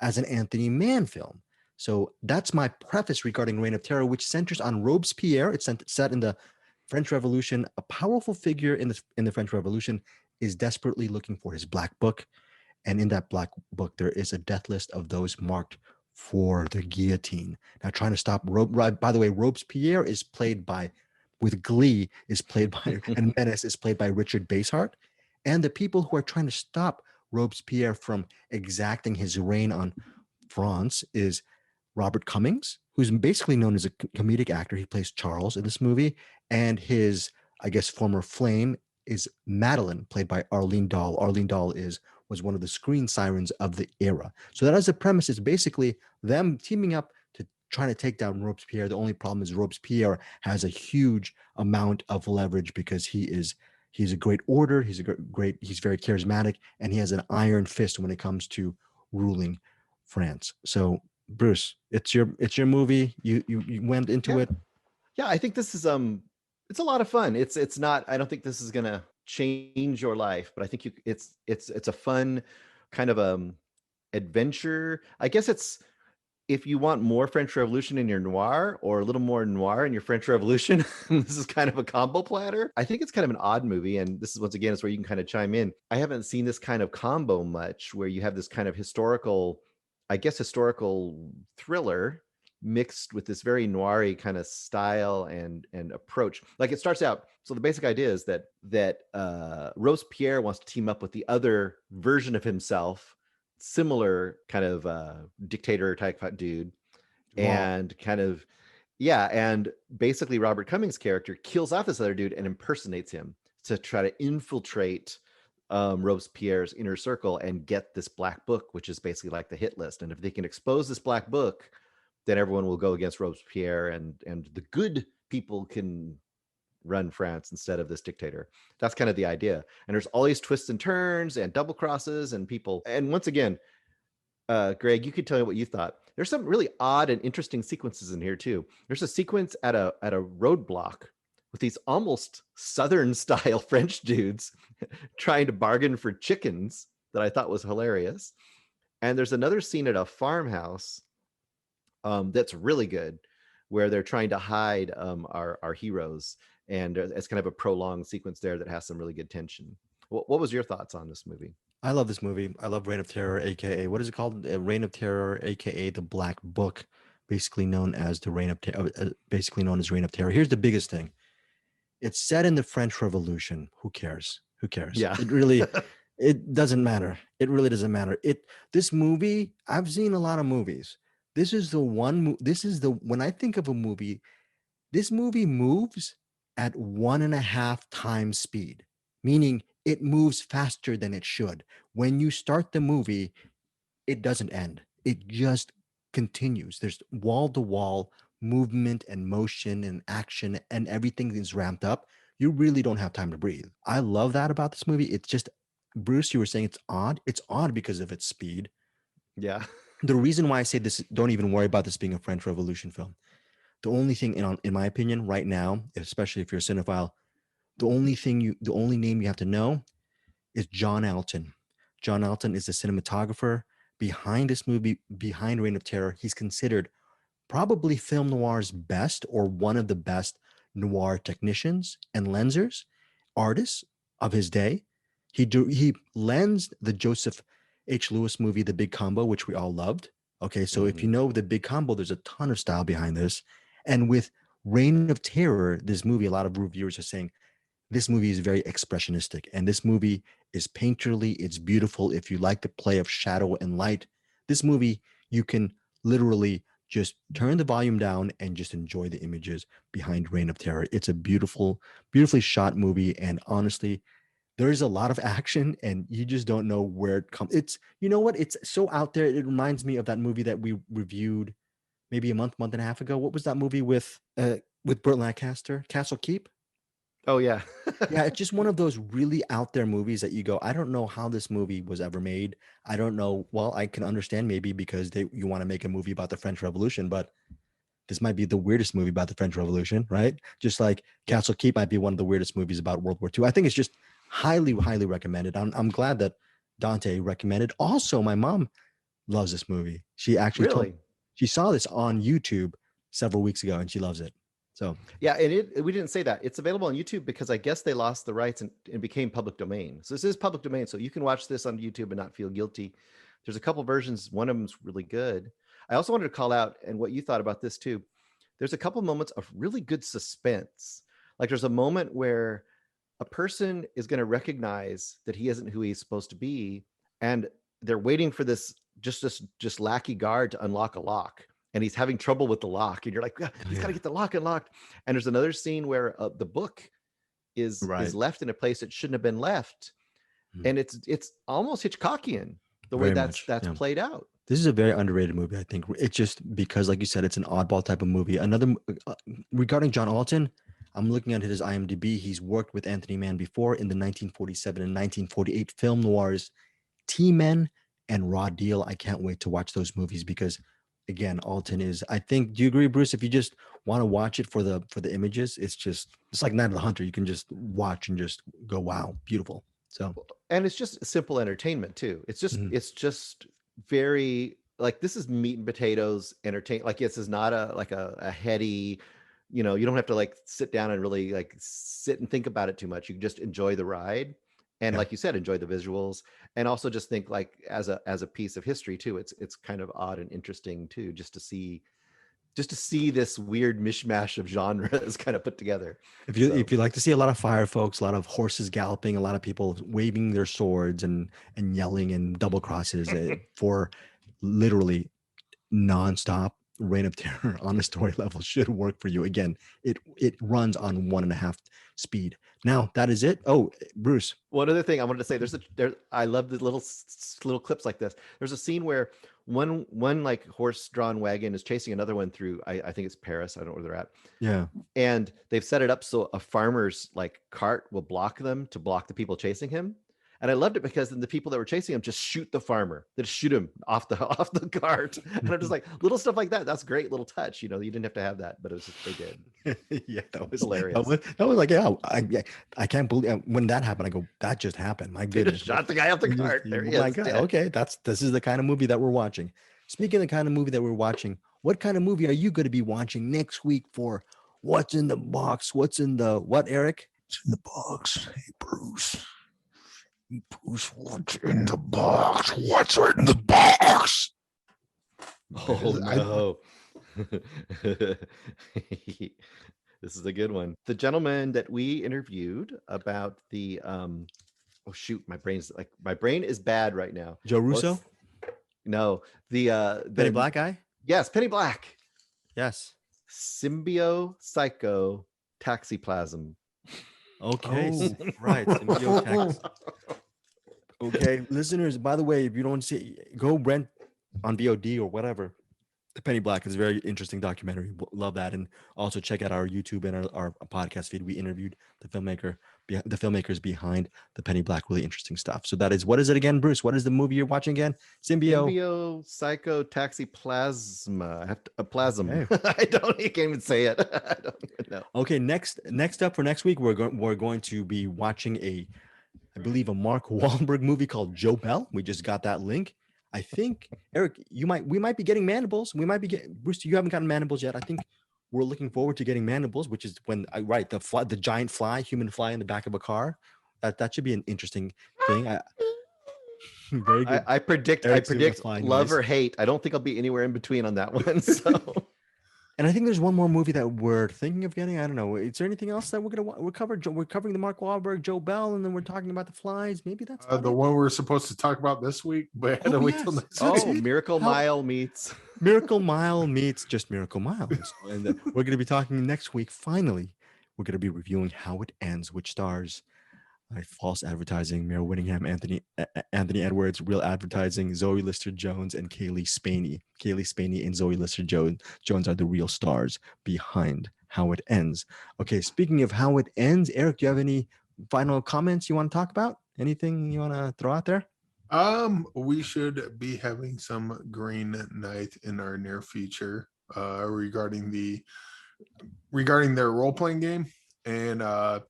as an Anthony Mann film. So that's my preface regarding Reign of Terror, which centers on Robespierre. It's set in the French Revolution, a powerful figure in the French Revolution, is desperately looking for his black book. And in that black book, there is a death list of those marked for the guillotine. Now, trying to stop by the way, Robespierre is played by, with glee, is played by, and Menace is played by Richard Basehart. And the people who are trying to stop Robespierre from exacting his reign on France is Robert Cummings, who's basically known as a comedic actor. He plays Charles in this movie. And his, I guess, former flame is Madeline, played by Arlene Dahl. Arlene Dahl was one of the screen sirens of the era. So that as a premise is basically them teaming up to try to take down Robespierre. The only problem is Robespierre has a huge amount of leverage because he's a great orator, he's very charismatic, and he has an iron fist when it comes to ruling France. So Bruce, it's your movie. You went into it. Yeah, I think this is it's a lot of fun. It's not, I don't think this is gonna change your life, but I think it's a fun kind of adventure. I guess it's, if you want more French Revolution in your noir or a little more noir in your French Revolution, this is kind of a combo platter. I think it's kind of an odd movie. And this is, once again, it's where you can kind of chime in. I haven't seen this kind of combo much, where you have this kind of historical thriller mixed with this very noir-y kind of style and approach. Like, it starts out, so the basic idea is that Robespierre wants to team up with the other version of himself, similar kind of dictator type dude. Wow. And kind of, yeah, and basically Robert Cummings' character kills off this other dude and impersonates him to try to infiltrate Robespierre's inner circle and get this black book, which is basically like the hit list. And if they can expose this black book, then everyone will go against Robespierre, and the good people can run France instead of this dictator. That's kind of the idea. And there's all these twists and turns and double crosses and people. And once again, Greg, you could tell me what you thought. There's some really odd and interesting sequences in here too. There's a sequence at a roadblock with these almost Southern style French dudes trying to bargain for chickens that I thought was hilarious. And there's another scene at a farmhouse that's really good, where they're trying to hide our heroes, and it's kind of a prolonged sequence there that has some really good tension. What was your thoughts on this movie? I love this movie. I love Reign of Terror, aka, what is it called? Reign of Terror, aka the Black Book, basically known as Reign of Terror. Here's the biggest thing: it's set in the French Revolution. Who cares? Yeah, it really. It doesn't matter. It really doesn't matter. This movie, I've seen a lot of movies. This is the one. When I think of a movie, this movie moves at 1.5 times speed, meaning it moves faster than it should. When you start the movie, it doesn't end. It just continues. There's wall to wall movement and motion and action, and everything is ramped up. You really don't have time to breathe. I love that about this movie. It's just, Bruce, you were saying it's odd. It's odd because of its speed. Yeah. The reason why I say this, don't even worry about this being a French Revolution film. The only thing, in my opinion, right now, especially if you're a cinephile, the only name you have to know is John Alton. John Alton is the cinematographer behind this movie, behind Reign of Terror. He's considered probably film noir's best, or one of the best noir technicians and lensers, artists of his day. He lensed the Joseph H. Lewis movie, The Big Combo, which we all loved. Okay, so if you know The Big Combo, there's a ton of style behind this. And with Reign of Terror, this movie, a lot of reviewers are saying this movie is very expressionistic. And this movie is painterly. It's beautiful. If you like the play of shadow and light, this movie, you can literally just turn the volume down and just enjoy the images behind Reign of Terror. It's a beautifully shot movie. And honestly, there is a lot of action, and you just don't know where it comes. It's, you know what? It's so out there. It reminds me of that movie that we reviewed maybe a month and a half ago. What was that movie with Burt Lancaster? Castle Keep? Oh, yeah. Yeah, it's just one of those really out there movies that you go, I don't know how this movie was ever made. I don't know. Well, I can understand maybe because you want to make a movie about the French Revolution, but this might be the weirdest movie about the French Revolution, right? Just like Castle Keep might be one of the weirdest movies about World War II. I think it's just highly recommended. I'm glad that Dante recommended. Also, my mom loves this movie. She actually she saw this on YouTube several weeks ago, and she loves it. So yeah, and we didn't say that it's available on YouTube because I guess they lost the rights and it became public domain. So this is public domain, so you can watch this on YouTube and not feel guilty. There's a couple versions. One of them's really good. I also wanted to call out, and what you thought about this too. There's a couple moments of really good suspense. Like there's a moment where a person is going to recognize that he isn't who he's supposed to be, and they're waiting for this just lackey guard to unlock a lock, and he's having trouble with the lock, and you're like, he's got to get the lock unlocked. And there's another scene where the book is left in a place it shouldn't have been left, and it's almost Hitchcockian the way that's played out. This is a very underrated movie, I think. It's just because, like you said, it's an oddball type of movie. Another regarding John Alton, I'm looking at his IMDb. He's worked with Anthony Mann before in the 1947 and 1948 film noirs T-Men and Raw Deal. I can't wait to watch those movies because, again, Alton is, I think, do you agree, Bruce? If you just want to watch it for the images, it's like Night of the Hunter. You can just watch and just go, wow, beautiful. So, and it's just simple entertainment too. It's just very, like, this is meat and potatoes entertainment. Like, this is not a heady, you don't have to like sit down and really like sit and think about it too much. You can just enjoy the ride. And like you said, enjoy the visuals, and also just think like as a piece of history too. It's kind of odd and interesting too, just to see this weird mishmash of genres kind of put together. If you like to see a lot of fire folks, a lot of horses galloping, a lot of people waving their swords and yelling and double crosses for literally nonstop reign of terror on a story level should work for you. Again, it runs on 1.5 speed. Now that is it. Oh, Bruce. One other thing I wanted to say, I love the little clips like this. There's a scene where one like horse-drawn wagon is chasing another one through, I think it's Paris. I don't know where they're at. Yeah. And they've set it up so a farmer's like cart will block them to block the people chasing him. And I loved it because then the people that were chasing him just shoot the farmer. They just shoot him off the cart. And I'm just like, little stuff like that. That's a great little touch. You didn't have to have that, but it was just, they did. Yeah, that was hilarious. That was like, I can't believe when that happened. I go, that just happened. My goodness, they just shot the guy off the cart. There he is. My God. Okay, this is the kind of movie that we're watching. Speaking of the kind of movie that we're watching, what kind of movie are you going to be watching next week for What's in the Box? What's in the what, Eric? What's in the box? Hey, Bruce. Bruce, what's in the box? What's in the box? Oh no. This is a good one. The gentleman that we interviewed about the oh shoot, my brain is bad right now. Joe Russo? No, the Penny Black guy? Yes, Penny Black. Yes. Symbio Psycho Taxiplasm. Okay, right. Okay, listeners, by the way, if you don't see, go rent on VOD or whatever. The Penny Black is a very interesting documentary. Love that. And also check out our YouTube and our podcast feed. We interviewed the filmmakers behind the Penny Black. Really interesting stuff. So that is, what is it again, Bruce? What is the movie you're watching again? Symbio Psycho Taxiplasma. I have to plasm. Hey. I can't even say it. I don't even know. Okay, next up for next week, we're going to be watching I believe a Mark Wahlberg movie called Joe Bell. We just got that link. I think, Eric, we might be getting Mandibles. We might be getting, Bruce, you haven't gotten Mandibles yet. I think we're looking forward to getting Mandibles, which is when the giant human fly in the back of a car. That should be an interesting thing. Very good. I predict love or hate. I don't think I'll be anywhere in between on that one. So. And I think there's one more movie that we're thinking of getting. I don't know. Is there anything else that we're covering the Mark Wahlberg, Joe Bell, and then we're talking about the flies. Maybe that's the one we're supposed to talk about this week. But till next week. Miracle Mile meets just Miracle Mile. And we're going to be talking next week. Finally, we're going to be reviewing How It Ends, which stars false advertising, Mayor Whittingham, Anthony Edwards, real advertising, Zoe Lister-Jones, and Kaylee Spaney. Kaylee Spaney and Zoe Lister-Jones are the real stars behind How It Ends. Okay, speaking of How It Ends, Eric, do you have any final comments you want to talk about? Anything you want to throw out there? We should be having some Green Knight in our near future regarding their role-playing game. and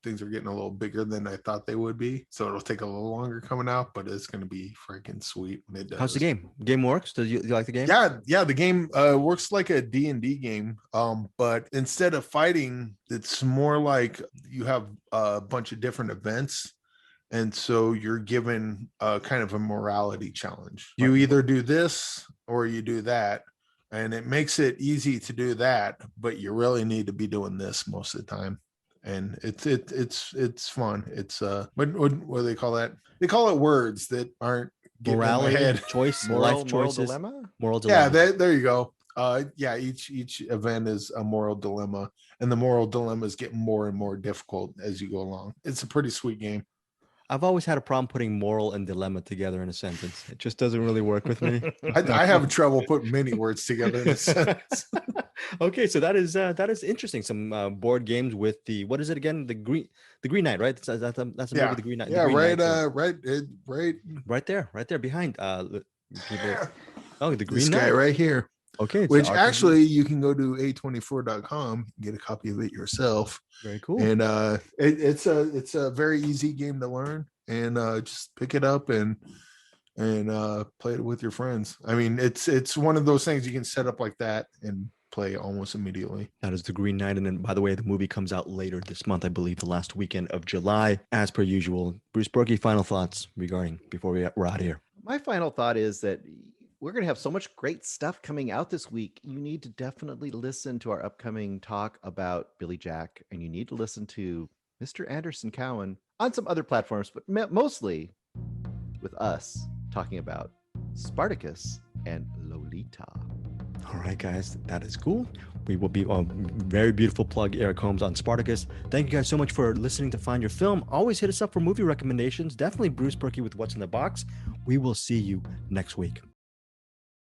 things are getting a little bigger than I thought they would be. So it'll take a little longer coming out, but it's going to be freaking sweet when it does. How's the game? Game works? Do you like the game? Yeah. The game works like a D&D game, but instead of fighting, it's more like you have a bunch of different events. And so you're given kind of a morality challenge. You either do this or you do that. And it makes it easy to do that, but you really need to be doing this most of the time. And it's fun. It's what do they call that? They call it words that aren't morality, choice, life choices, moral dilemma. Yeah, there you go. Each event is a moral dilemma, and the moral dilemmas get more and more difficult as you go along. It's a pretty sweet game. I've always had a problem putting moral and dilemma together in a sentence. It just doesn't really work with me. I have trouble putting many words together in a sentence. Okay, so that is interesting. Some board games with what is it again? The Green Knight, right? That's a movie, The Green Knight. Yeah, right there behind people. Oh, the Green this Knight guy right here. Okay, which actually you can go to a24.com, get a copy of it yourself. Very cool. And it's a very easy game to learn, and just pick it up and play it with your friends. I mean, it's one of those things you can set up like that and play almost immediately. That is the Green Knight. And then, by the way, the movie comes out later this month, I believe, the last weekend of July, as per usual. Bruce Berkey, final thoughts regarding before we're out of here. My final thought is that we're going to have so much great stuff coming out this week. You need to definitely listen to our upcoming talk about Billy Jack, and you need to listen to Mr. Anderson Cowan on some other platforms, but mostly with us talking about Spartacus and Lolita. All right, guys, that is cool. We will be very beautiful plug, Eric Holmes on Spartacus. Thank you guys so much for listening to Find Your Film. Always hit us up for movie recommendations. Definitely Bruce Berkey with What's in the Box. We will see you next week.